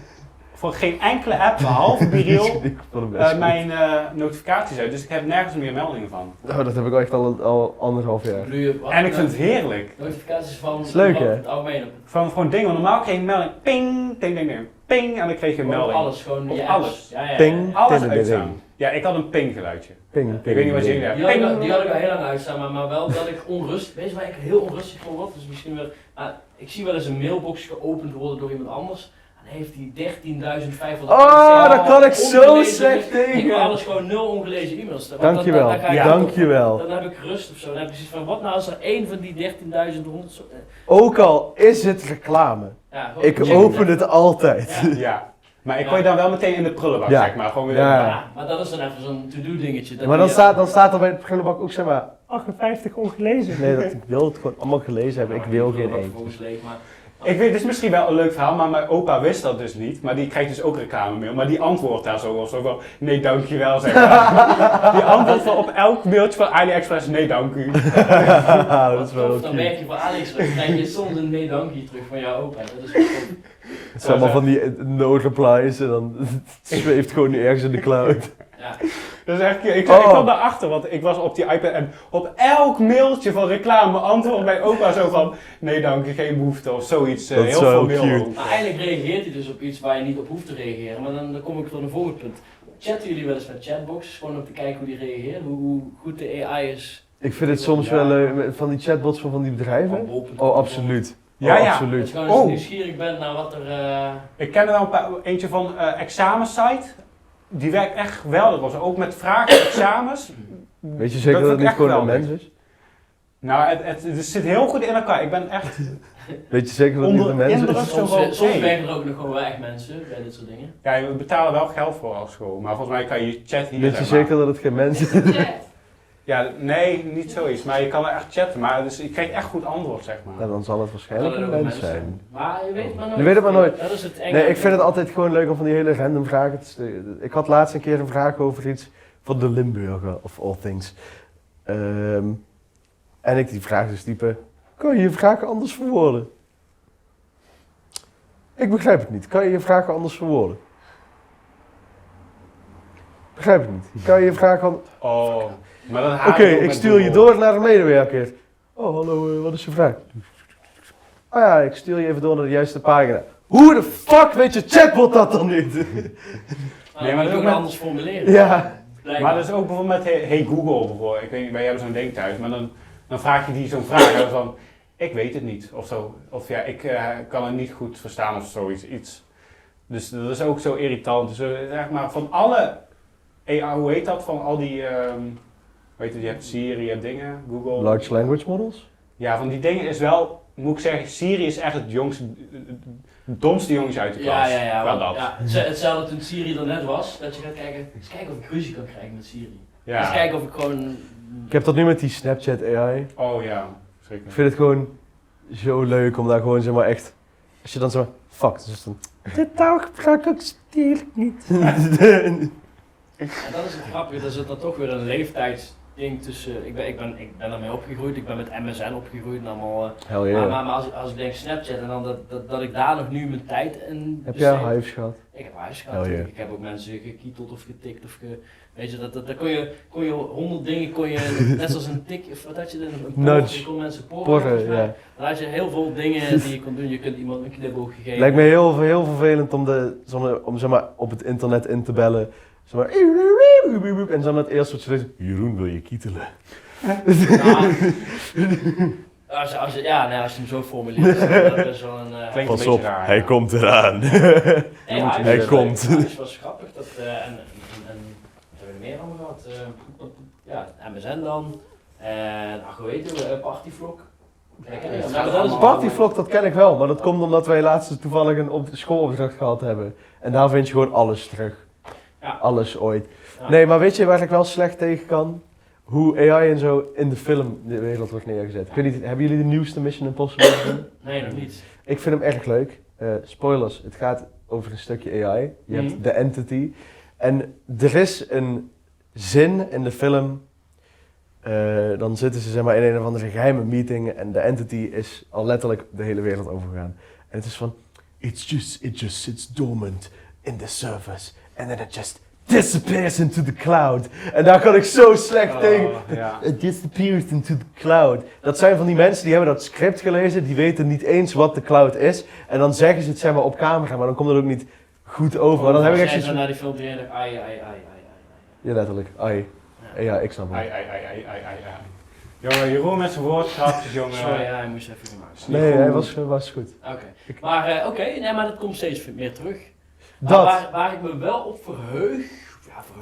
voor geen enkele app, behalve Biriel, Voor de best. mijn notificaties uit. Dus ik heb nergens meer meldingen van. Oh, dat heb ik echt al 1,5 jaar. En ik vind het heerlijk. Notificaties van Is leuk, hè? het algemeen. Van gewoon dingen, want normaal kreeg je een melding, ping, ding, ding, ding, ping, en dan kreeg je een Op melding. alles, gewoon Op je alles. apps. Ja. Ping. Alles Ding, ding, uitstaan. ding. Ja, ik had een ping geluidje. Ping, Ik weet niet wat jullie hebben. Die had ik al heel lang uitstaan, maar wel dat ik onrustig, weet je waar ik heel onrustig van word? Dus misschien wel, ik zie wel eens een mailbox geopend worden door iemand anders. En dan heeft hij 13.500. Oh, daar kan ik zo ongelezen. slecht Ik tegen. wil alles gewoon 0 ongelezen e-mails. Want Dankjewel, dan ga ik dankjewel. Dan heb ik rust of zo. Dan heb ik zoiets van, wat nou als er één van die 13.100... Ook al is het reclame, Ja, gewoon ik checken. open het altijd. Ja. Ja. Maar ik gooi je dan wel meteen in de prullenbak, Ja. zeg maar. Gewoon weer Ja. Ja, maar dat is dan even zo'n to-do dingetje. Dat Maar die, dan staat er bij het prullenbak ook zeg maar 58 ongelezen. Nee, ik wil het gewoon allemaal gelezen hebben. Ik wil geen één. Volgens leeg, maar... Ik weet, dit is misschien wel een leuk verhaal, maar mijn opa wist dat dus niet. Maar die krijgt dus ook reclamemail. Maar die antwoordt daar zo van, nee dankjewel, zeg maar. Die antwoordt van op elk mailtje van AliExpress, nee dank u. dat Wat is wel tof, dan cute. werk je voor AliExpress, dan krijg je soms een nee dankje terug van jouw opa. Dat is wel tof. Het zijn allemaal van die no-replies en dan het zweeft gewoon nu ergens in de cloud. Ja. Dus echt, ik Oh. kwam daarachter, want ik was op die iPad en op elk mailtje van reclame antwoordt mijn opa zo van, nee dank u, geen behoefte of zoiets. Dat is Heel wel formeel cute. ook. Maar eigenlijk reageert hij dus op iets waar je niet op hoeft te reageren. Maar dan kom ik tot een volgend punt. Chatten jullie wel eens met chatboxes, gewoon om te kijken hoe die reageren? Hoe goed de AI is? Ik vind het soms wel leuk van die chatbots van die bedrijven. bol.com. Oh, absoluut. Ja, Oh, ja. Als absoluut. je gewoon eens Oh. nieuwsgierig bent naar wat er... Ik ken er wel eentje van examensite. Die werkt echt geweldig. Ook met vragen en examens. Weet je zeker dat, vind het ik niet echt gewoon een geweldig. mens is? Nou, het zit heel goed in elkaar. Ik ben echt... Weet je zeker dat het niet een Onder mens indruk. is? soms zo van, soms hey. werken er ook nog gewoon wel echt mensen bij dit soort dingen. Ja, we betalen wel geld voor als school. Maar volgens mij kan je chat hier... Weet je zeg maar. zeker dat het geen mens is? Chat. Ja, nee, niet zoiets. Maar je kan er echt chatten. Maar dus, je krijgt echt goed antwoord, zeg maar. Ja, dan zal het waarschijnlijk Dat een er ook mens zijn. Maar je weet maar nooit. Je weet het maar nooit. Dat is het enge. Nee, ik vind het altijd gewoon leuk om van die hele random vragen te stellen. Ik had laatst een keer een vraag over iets van de Limburger, of all things. En ik die vraag dus type, kan je je vragen anders verwoorden? Ik begrijp het niet. Kan je je vragen anders verwoorden? Begrijp het niet. Kan je je vragen anders... Oh, maar dan Oké, ik stuur je door naar een medewerker. Oh, hallo, wat is je vraag? Oh ja, ik stuur je even door naar de juiste pagina. Hoe de fuck weet je chatbot dat dan niet? Nou, Nee, maar dat dat ook met- anders formuleren. Ja. Maar dat is ook bijvoorbeeld met Hey Google bijvoorbeeld. Ik weet niet, wij hebben zo'n ding thuis. Maar dan vraag je die zo'n vraag en dan van... Ik weet het niet, of zo. Of ja, ik kan het niet goed verstaan of zoiets. Iets. Dus dat is ook zo irritant. Dus zeg maar, van alle... hoe heet dat? Van al die... weet je, je hebt Siri, je hebt dingen, Google. Large language models? Ja, van die dingen is wel moet ik zeggen, Siri is echt het domste jongetje uit de klas. Ja. Wel want, dat. hetzelfde toen Siri er net was, dat je gaat kijken, eens kijken of ik ruzie kan krijgen met Siri. Ja. Eens kijken of ik gewoon... Ik heb dat nu met die Snapchat AI. Oh ja, Ik zeker. vind het gewoon zo leuk om daar gewoon zeg maar echt... Als je dan zo fuck, dus dan... Dit taalgebruik accepteer ik niet. En dat is het grappige, dat is dan toch weer een leeftijdsding tussen... Ik ben ermee opgegroeid, ik ben met MSN opgegroeid en allemaal... Hell yeah. Maar als ik denk Snapchat en dan dat ik daar nog nu mijn tijd in Heb jij besteed. Hives gehad? Ik heb huis gehad. Hell yeah. Ik heb ook mensen gekieteld of getikt of weet je, dat kon je 100 dingen kon je, net zoals een tik, of wat had je dan? Een Nudge. je kon mensen porren. Porren, ja. Dan had je heel veel dingen die je kon doen. Je kunt iemand een knipoog geven. Lijkt me heel vervelend om zeg maar, op het internet in te bellen. Zeg maar, en dan het eerste wat je leest, Jeroen, wil je kietelen? Nou, als je hem zo formuleert, dat is wel een... Klinkt een beetje raar. hij komt eraan. Hij komt. Het was grappig. En wat hebben we meer allemaal gehad? MSN dan. En hoe heet het? Partyvlog. Partyvlog, dat ken ik wel, maar dat komt omdat wij laatst toevallig een schoolopdracht gehad hebben. En daar vind je gewoon alles terug. Ja. Alles ooit. Ja. Nee, maar weet je waar ik wel slecht tegen kan? Hoe AI en zo in de filmwereld wordt neergezet. Ik weet niet, hebben jullie de nieuwste Mission Impossible gezien? Nee, nog niet. Ik vind hem erg leuk. Spoilers, het gaat over een stukje AI. Je hebt de Entity. En er is een zin in de film. Dan zitten ze zeg maar, in een of andere geheime meeting. En de Entity is al letterlijk de hele wereld overgegaan. En het is van... It just sits dormant in the surface. And then it just disappears into the cloud. En daar kan ik zo slecht tegen. Ja. It disappears into the cloud. Dat zijn van die mensen die hebben dat script gelezen, die weten niet eens wat de cloud is. En dan zeggen ze het zeg maar op camera, maar dan komt het ook niet goed over. Maar dan heb ik echt zo zoiets naar die film die ai. Ja, letterlijk. Ai. Ja, ik snap Ai. het. Jongen, Jeroen met zijn woordgrapjes, jongen. Sorry, hij moest even gemaakt. Nee, hij was goed. Oké. Maar nee, maar dat komt steeds meer terug. Dat. Maar waar ik me wel op verheug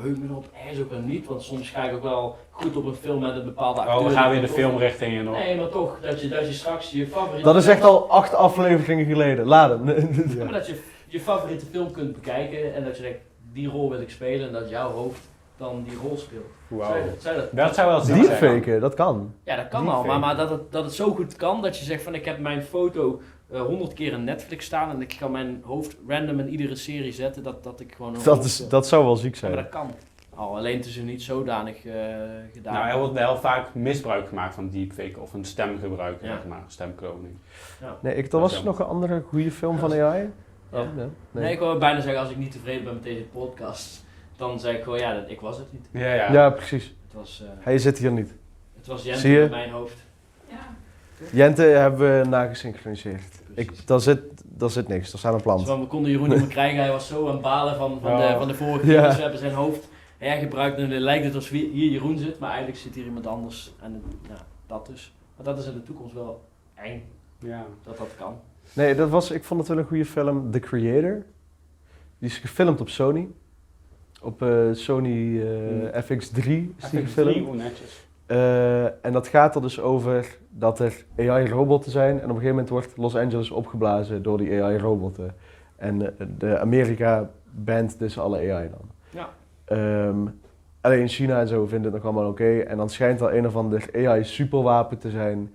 me op ergens ook wel niet, want soms ga ik ook wel goed op een film met een bepaalde acteur. Oh, we gaan weer de filmrichting in, hoor. Nee, maar toch, dat je straks je favoriete... Dat is echt al 8 afleveringen geleden. Laat hem. Ja, maar dat je je favoriete film kunt bekijken en dat je denkt, die rol wil ik spelen en dat jouw hoofd dan die rol speelt. Wow. Dat zou wel ziek zijn. Deepfaken, dat kan. Ja, dat kan al, maar dat het zo goed kan dat je zegt van ik heb mijn foto 100 keer in Netflix staan en ik kan mijn hoofd random in iedere serie zetten dat ik gewoon... Dat zou wel ziek Ja, zijn. maar dat kan. Alleen het is er niet zodanig gedaan. Nou, er wordt wel vaak misbruik gemaakt van deepfake of een stemgebruik, Ja. zeg maar, stemkloning. Nee, er was nog een andere goede film van AI. Ja. Oh, Nee, ik wil bijna zeggen, als ik niet tevreden ben met deze podcast, dan zeg ik gewoon, ja, ik was het niet. Ja. Precies. Het was, Hij zit hier niet. het was Jente Zie je? in mijn hoofd. Ja. Jente hebben we nagesynchroniseerd. Precies. Daar zit niks, er staat een Dus plant. we konden Jeroen niet meer krijgen, hij was zo aan het balen van de vorige Ja. keer. Dus we hebben zijn hoofd hergebruikt en het lijkt het alsof hier Jeroen zit, maar eigenlijk zit hier iemand anders. En dat dus. Maar dat is in de toekomst wel eng, Ja. Dus dat kan. Nee, ik vond het wel een goede film. The Creator. Die is gefilmd op Sony. Op Sony FX3 is die gefilmd. Hoe netjes. En dat gaat er dus over dat er AI-robotten zijn. En op een gegeven moment wordt Los Angeles opgeblazen door die AI-robotten. En de Amerika bant dus alle AI dan. Ja. Alleen China en zo vinden het nog allemaal oké. En dan schijnt er een of ander AI-superwapen te zijn.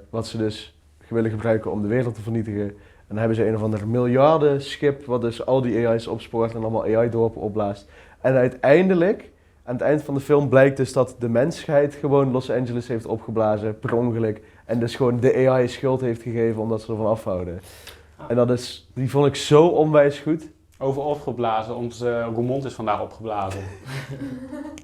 Wat ze dus willen gebruiken om de wereld te vernietigen. En dan hebben ze een of ander miljardenschip wat dus al die AI's opspoort en allemaal AI-dorpen opblaast. En uiteindelijk, aan het eind van de film, blijkt dus dat de mensheid gewoon Los Angeles heeft opgeblazen per ongeluk. En dus gewoon de AI schuld heeft gegeven omdat ze ervan afhouden. En die vond ik zo onwijs goed. Over opgeblazen, onze Roermond is vandaag opgeblazen.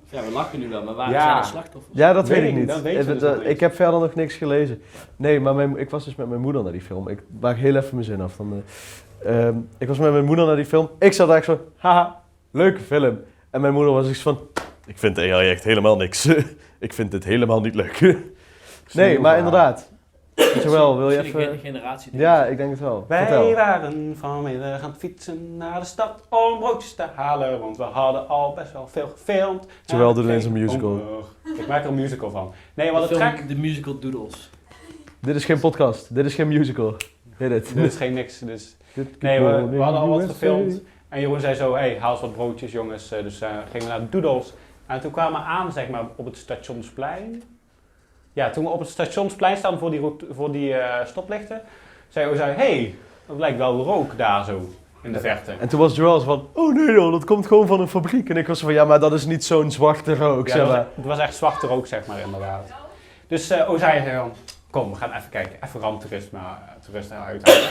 Ja, we lachen nu wel, maar waar Ja. zijn de slachtoffers? Ja, dat Weet weet ik ik niet. niet, dat weet je dus nog niet. Ik heb verder nog niks gelezen. Nee, maar ik was dus met mijn moeder naar die film. Ik maak heel even mijn zin af. Ik was met mijn moeder naar die film. Ik zat daar zo, haha, leuke film. En mijn moeder was iets van, ik vind AI echt helemaal niks. Ik vind dit helemaal niet leuk. Nee, maar inderdaad. Zowel, wil je Misschien een even... generatie. Ja, ik denk het wel. Wij Vertel. waren vanmiddag aan het fietsen naar de stad om broodjes te halen, want we hadden al best wel veel gefilmd. Terwijl En er ineens een ik kreeg musical. honger. Ik maak er een musical van. Nee, maar het trek... De musical Doodles. Dit is geen podcast, dit is geen musical. Hit it. Dit is geen niks. Dus. Nee, we hadden al wat gefilmd. En Jeroen zei zo, hey, haal eens wat broodjes jongens. Dus gingen we naar Doodles. En toen kwamen we aan, zeg maar, op het Stationsplein. Ja, toen we op het Stationsplein staan voor die stoplichten, zei Ozai, hey, dat lijkt wel rook daar zo, in de verte. En toen was Joel zo van, oh nee joh, dat komt gewoon van een fabriek. En ik was van, ja, maar dat is niet zo'n zwarte rook, zeg maar. Het was echt zwarte rook, zeg maar, inderdaad. Dus Ozai zei van, kom, we gaan even kijken, even ramptoeristen uithalen.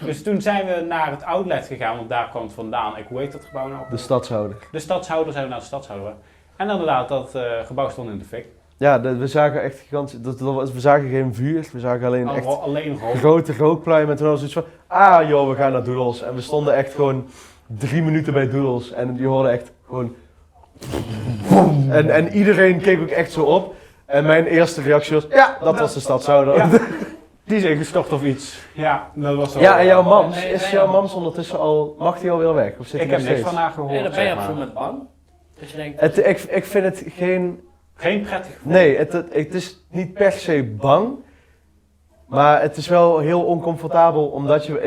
Dus toen zijn we naar het outlet gegaan, want daar kwam het vandaan. Hoe heet dat gebouw nou? De stadshouder. De stadshouder, zijn we naar de stadshouder. En inderdaad, dat gebouw stond in de fik. Ja, we zagen echt gigantisch, we zagen geen vuur, we zagen alleen echt Alleen rook. grote rookpluimen. En toen was het zoiets van, joh, we gaan naar Doodles. En we stonden echt gewoon 3 minuten bij Doodles. En je hoorde echt gewoon... En iedereen keek ook echt zo op. En mijn eerste reactie was, ja, dat was de stadshouder. Ja. Die is ingestort of iets. Ja, dat was wel... Ja, en jouw mams, is jouw mams ondertussen al, mag die alweer weg? Of zit Ik die heb nog niks steeds? van haar gehoord, En dan ben je op zeg zo'n maar. moment bang. Dat je denkt, Ik vind het geen... Geen prettig gevoel. Nee, het is niet per se bang. Maar het is wel heel oncomfortabel omdat we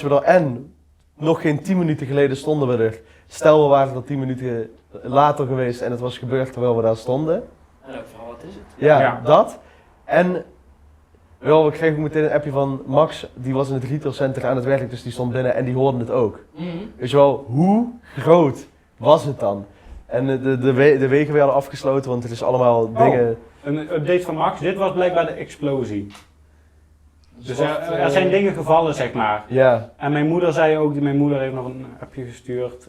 er en nog geen 10 minuten geleden stonden we er. Stel we waren er 10 minuten later geweest en het was gebeurd terwijl we daar stonden. en ook vooral, wat is het? Ja, Ja. dat. En wel, we kregen ook meteen een appje van Max, die was in het retailcenter aan het werk, dus die stond binnen en die hoorde het ook. Weet je wel, hoe groot was het dan? En de wegen werden afgesloten, want het is allemaal dingen... Een update van Max. Dit was blijkbaar de explosie. Dus Zwart, er zijn dingen gevallen, zeg maar. Ja, En mijn moeder zei ook, mijn moeder heeft nog een appje gestuurd.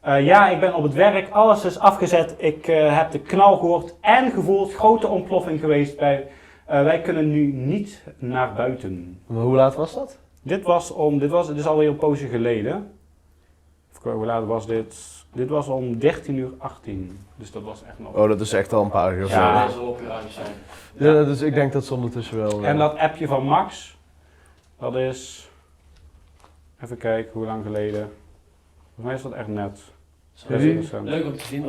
Ja, ik ben op het werk, alles is afgezet. Ik heb de knal gehoord en gevoeld. Grote ontploffing geweest bij... wij kunnen nu niet naar buiten. maar hoe laat was dat? Dit is alweer een poosje geleden. Even kijken, hoe laat was dit? Dit was om 13:18. Dus dat was echt nog... Oh, dat is echt al een paar uur. Ja. Dat zal op je randje zijn. Ja, dus ik denk dat ze ondertussen wel... En dat appje van Max, dat is... Even kijken, hoe lang geleden? Volgens mij is dat echt net. Het is Wie? leuk om te zien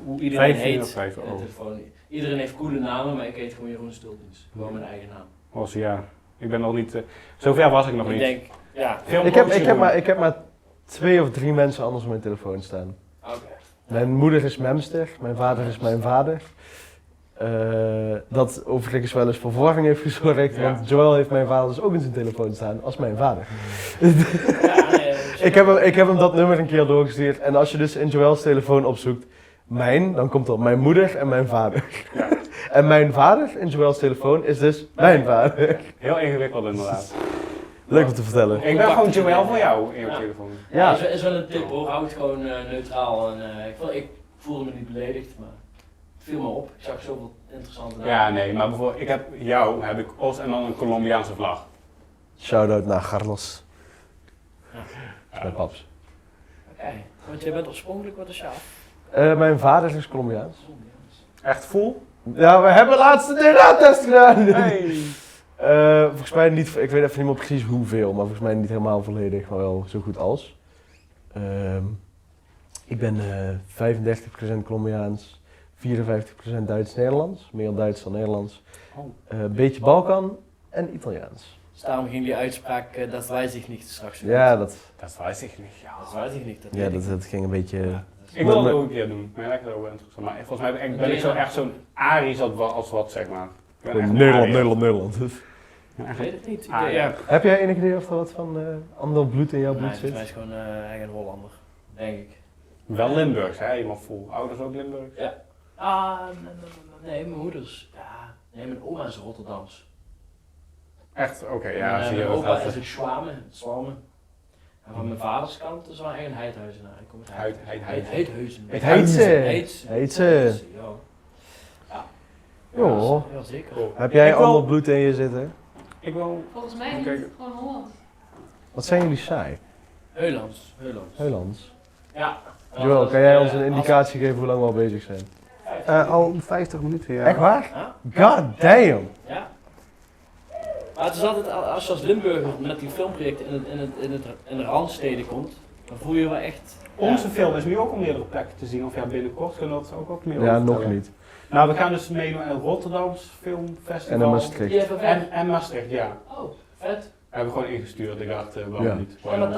hoe iedereen 15 of heet. 5 in de euro. telefoon. Iedereen heeft coole namen, maar ik heet gewoon Jeroen Stultens. Gewoon mijn eigen naam. Was ja. Ik ben nog niet... zover was ik nog Ik niet. denk, ja, Veel Ik promotie doen. heb maar 2 of 3 mensen anders op mijn telefoon staan. oké. Mijn moeder is Memster, mijn vader is mijn vader. Dat overigens wel eens voor verwarring heeft gezorgd, Ja. want Joel heeft mijn vader dus ook in zijn telefoon staan als mijn vader. Ja, nee, Ik heb hem dat nummer een keer doorgestuurd en als je dus in Joel's telefoon opzoekt dan komt er mijn moeder en mijn vader. Ja. En mijn vader in Joel's telefoon is dus mijn vader. Heel ingewikkeld inderdaad. Leuk om te vertellen. Ik ben gewoon Joël voor jou in je Ja. telefoon. Ja, is wel een tip hoor. Hou het gewoon neutraal. En, ik voelde me niet beledigd, maar het viel me op. Ik zag zoveel interessante namen. Ja, nee, maar bijvoorbeeld, heb ik Os en dan een Colombiaanse vlag. Shout-out naar Carlos. Ja. Mijn paps. Oké, want jij bent oorspronkelijk, wat is je af? Mijn vader is Colombiaans. Echt full? Ja, we hebben laatst een DNA-test gedaan. Hey. Volgens mij niet, ik weet even niet meer precies hoeveel, maar volgens mij niet helemaal volledig, maar wel zo goed als. Ik ben 35% Colombiaans, 54% Duits-Nederlands, meer Duits dan Nederlands. Oh. Een beetje Balkan en Italiaans. Dus daarom ging die uitspraak, dat wij zich niet straks doen. Ja, dat Dat weet ik niet. Ja. Dat wij zich niet. Dat weet ik. dat ging een beetje... Ik wil het ook een keer doen, maar lijkt het ook wel interessant. Maar volgens mij ben ik zo echt zo'n Aries als wat, zeg maar. Ik ben echt een Nederland. Ik weet het niet. Ah, ja. Heb jij enig idee of er wat van ander bloed in jouw bloed Nee, zit? volgens mij is gewoon eigen Hollander. Denk ik. Wel Limburgs, hè? Iemand vol. Ouders ook Limburgs? Ja. Nee, mijn moeders. Ja. Nee, mijn oma is Rotterdams. Echt? Oké, En, ja, zie je mijn wel. opa is ook Zwamen. En van mijn vaders kant is wel echt een Heidhuizenaar. Ik kom uit Heidhuizen. Heidse. Ja. Joh. Ja, zeker. Cool. Heb jij Ik wil- ander bloed in je zitten? Ik wil... Volgens mij niet, Oké. gewoon Holland. Wat zijn jullie saai? Heulands. Heulands. Ja. Joel, kan jij ons een indicatie geven hoe lang we al bezig zijn? al 50 minuten, ja. Echt waar? Ja. God damn! Ja. Maar het is altijd, als je als Limburger met die filmprojecten in de randsteden komt, dan voel je wel echt... Onze film is nu ook op meerdere plekken te zien. Of ja, binnenkort kunnen we dat ook op meerdere Ja, nog vertellen. niet. Nou, we gaan dus meedoen aan het Rotterdams Filmfestival. En in Maastricht. En Maastricht, ja. Oh, vet. Hebben we gewoon ingestuurd. Ik dacht, waarom Ja. niet? Ja, maar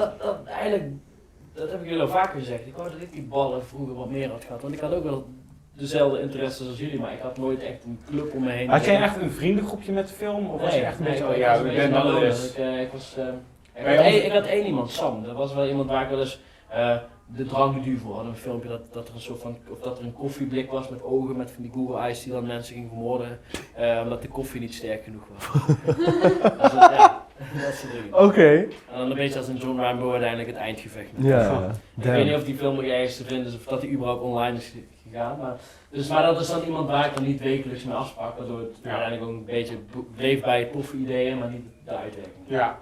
dat heb ik jullie al vaker gezegd. Ik wou dat ik die ballen vroeger wat meer had gehad. Want ik had ook wel dezelfde interesses als jullie, maar ik had nooit echt een club om me heen. Had jij echt een vriendengroepje met film? Of was je echt een beetje... ik ja, was ik een ben beetje dan alone. eens. Ik had één iemand, Sam. Dat was wel iemand waar ik wel eens de Drang du voor had. Een filmpje dat er een soort van, of dat er een koffieblik was met ogen, met van die Google Eyes die dan mensen ging vermoorden. Omdat de koffie niet sterk genoeg was. Dus, dat soort dingen. Oké. En dan een beetje als een John Rambo uiteindelijk het eindgevecht. Ja. Ik weet niet of die film nog ergens te vinden is of dat die überhaupt online is gegaan. Maar dat is dan iemand waar ik dan niet wekelijks mee afsprak. Waardoor het uiteindelijk ook een beetje bleef bij het koffie-ideeën, maar niet de uitwerking. Ja.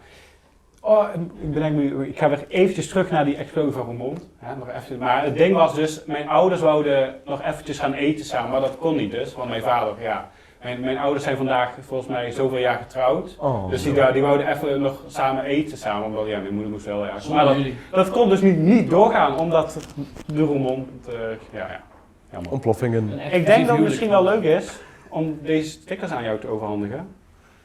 Oh, ik bedenk nu, ik ga weer eventjes terug naar die explosie van Roermond. Nog even, maar het ding was dus, mijn ouders wouden nog eventjes gaan eten samen, maar dat kon niet dus, want mijn vader, ja. Mijn ouders zijn vandaag volgens mij zoveel jaar getrouwd. Oh. Dus die wouden even nog samen eten samen, omdat ja, mijn moeder moest wel ergens. Zonder Maar jullie. dat kon dus niet doorgaan, omdat de Roermond, jammer. Ontploffingen. Ik denk dat het misschien wel leuk is om deze stickers aan jou te overhandigen.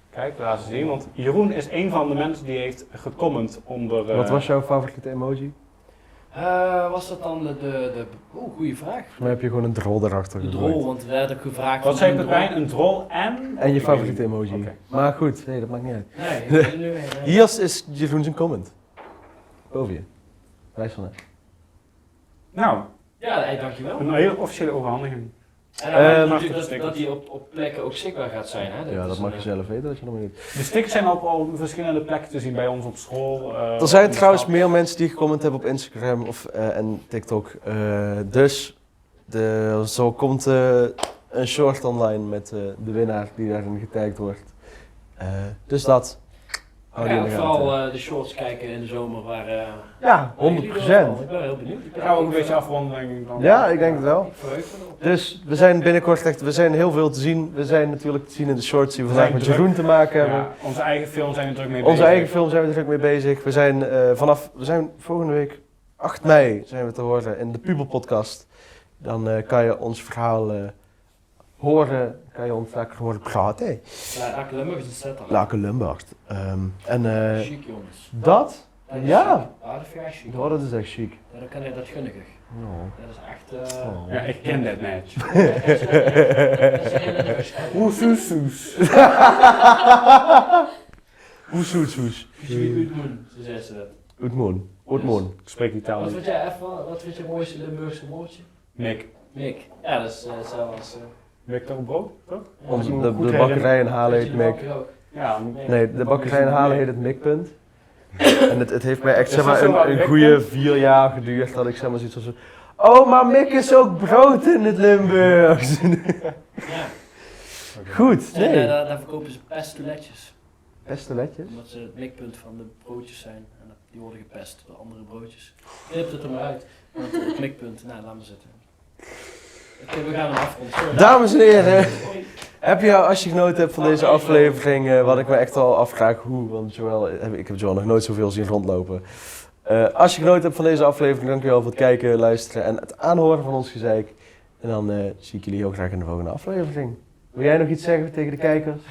Kijk, laat ze zien, want Jeroen is een van de mensen die heeft gecomment onder... Wat was jouw favoriete emoji? Was dat dan de goede vraag. Voor mij heb je gewoon een drol erachter De gegooid. drol, want we werden ook gevraagd. Wat van zei een Pepijn? drol. Een drol en... En je favoriete emoji. Oké. Maar goed, nee, dat maakt niet uit. Nee. Hier is Jeroen zijn comment. Boven je. Wijs van net. Nou, Ja, dankjewel. een hele officiële overhandiging. En dan maakt mag natuurlijk het dat die op plekken ook zichtbaar gaat zijn. Hè? Ja, is dat mag je een, zelf weten dat je nog maar niet. De stickers zijn op al verschillende plekken te zien bij ons op school. Er zijn in de trouwens stad. meer mensen die gecomment hebben op Instagram en TikTok. Dus zo komt een short online met de winnaar die daarin getagd wordt. Dus dat. Hou die in Ja, de gaten. vooral de shorts kijken in de zomer waar... Ja, 100%. Ik ben heel benieuwd. Ik ga ook een beetje afronden, denk ik dan. Ja, ik denk het wel. Ik verheug me erop. Dus we zijn binnenkort echt, we zijn heel veel te zien. We zijn natuurlijk te zien in de shorts die we vandaag zijn met druk. Jeroen te maken hebben. Ja, onze eigen film zijn er druk mee bezig. Onze eigen film zijn we er druk mee bezig. We zijn volgende week 8 mei zijn we te horen in de Pubel podcast. Dan kan je ons verhaal horen, kan je ons lekker horen praten. Ja, Limburg is een setup. Laken Limburg. En Chic jongens. dat? Dat is Ja. chic. Ah, dat vind jij chic. Oh, dat is echt chic. Ja, dan kan je dat gunnig. Oh. Dat is echt... Oh. Ja, ik ken dat match. Dat is heel Limburgs. Oesoesoes. Oesoesoes. Uitmoen, zo zeggen ze dat. Oetmoen. Oetmoen. Ik spreek die taal Wat niet. vind jij wat vind je mooiste Limburgse woordje? Mick. Mick. Ja, dat is zelfs... Mick toch een brood, toch? Onze, Als ik me de goed bakkerij in Halen heet Weet je Mick. de ook? Ja, Nee, de bakkerij in Halen heet het Mikpunt. En het heeft mij echt Is zeg dat maar zo aan een Mikpunt? goede 4 jaar geduurd dat ik zeg maar zoiets van oh, maar Mick is ook brood in het Limburgs. Ja. Goed, Nee, nee. daar verkopen ze pestoletjes. Pestoletjes. Omdat ze het mikpunt van de broodjes zijn. En die worden gepest door andere broodjes. Knip het er maar uit. Want het mikpunt, nou laat maar zitten. Oké, we gaan hem afronden. Sorry. Dames en heren, Sorry. heb je als je genoten hebt van deze aflevering, wat ik me echt al afvraag hoe, want ik heb Joel nog nooit zoveel zien rondlopen. Als je genoten hebt van deze aflevering, dankjewel voor het kijken, luisteren en het aanhoren van ons gezeik. En dan zie ik jullie heel graag in de volgende aflevering. Wil jij nog iets zeggen tegen de kijkers?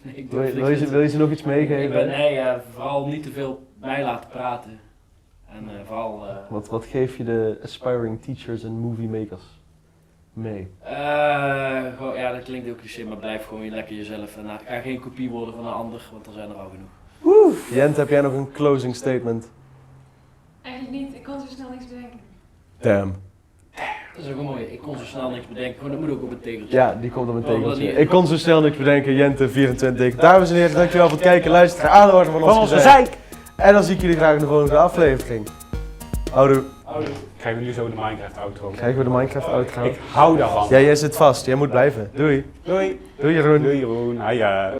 Nee, ik Wil durf je, niks wil je ze nog iets Ik ben, meegeven? nee, vooral niet te veel mij laten praten. En vooral... Wat geef je de aspiring teachers en movie makers mee? gewoon, ja, dat klinkt heel cliché, maar blijf gewoon lekker jezelf. En ga geen kopie worden van een ander, want er zijn er al genoeg. Jent, heb jij nog een closing statement? Eigenlijk niet, ik kon zo snel niks bedenken. Damn. Dat is ook wel mooi. Ik kon zo snel niks bedenken, maar dat moet ook op een tegeltje. Ja, die komt op een Oh, dat tegeltje. niet. Ik kon zo snel niks bedenken, Jente 24. Dames en heren, dankjewel voor het kijken, luisteren, aanhoren van ons onze gezeik. zeik! En dan zie ik jullie graag in de volgende aflevering. Houdoe. Krijgen we nu zo de Minecraft outro? Krijgen we de Minecraft outro? Ik hou daarvan. Ja, jij zit vast. Jij moet blijven. Doei. Doei. Doei Jeroen. Doei Jeroen. Hiya.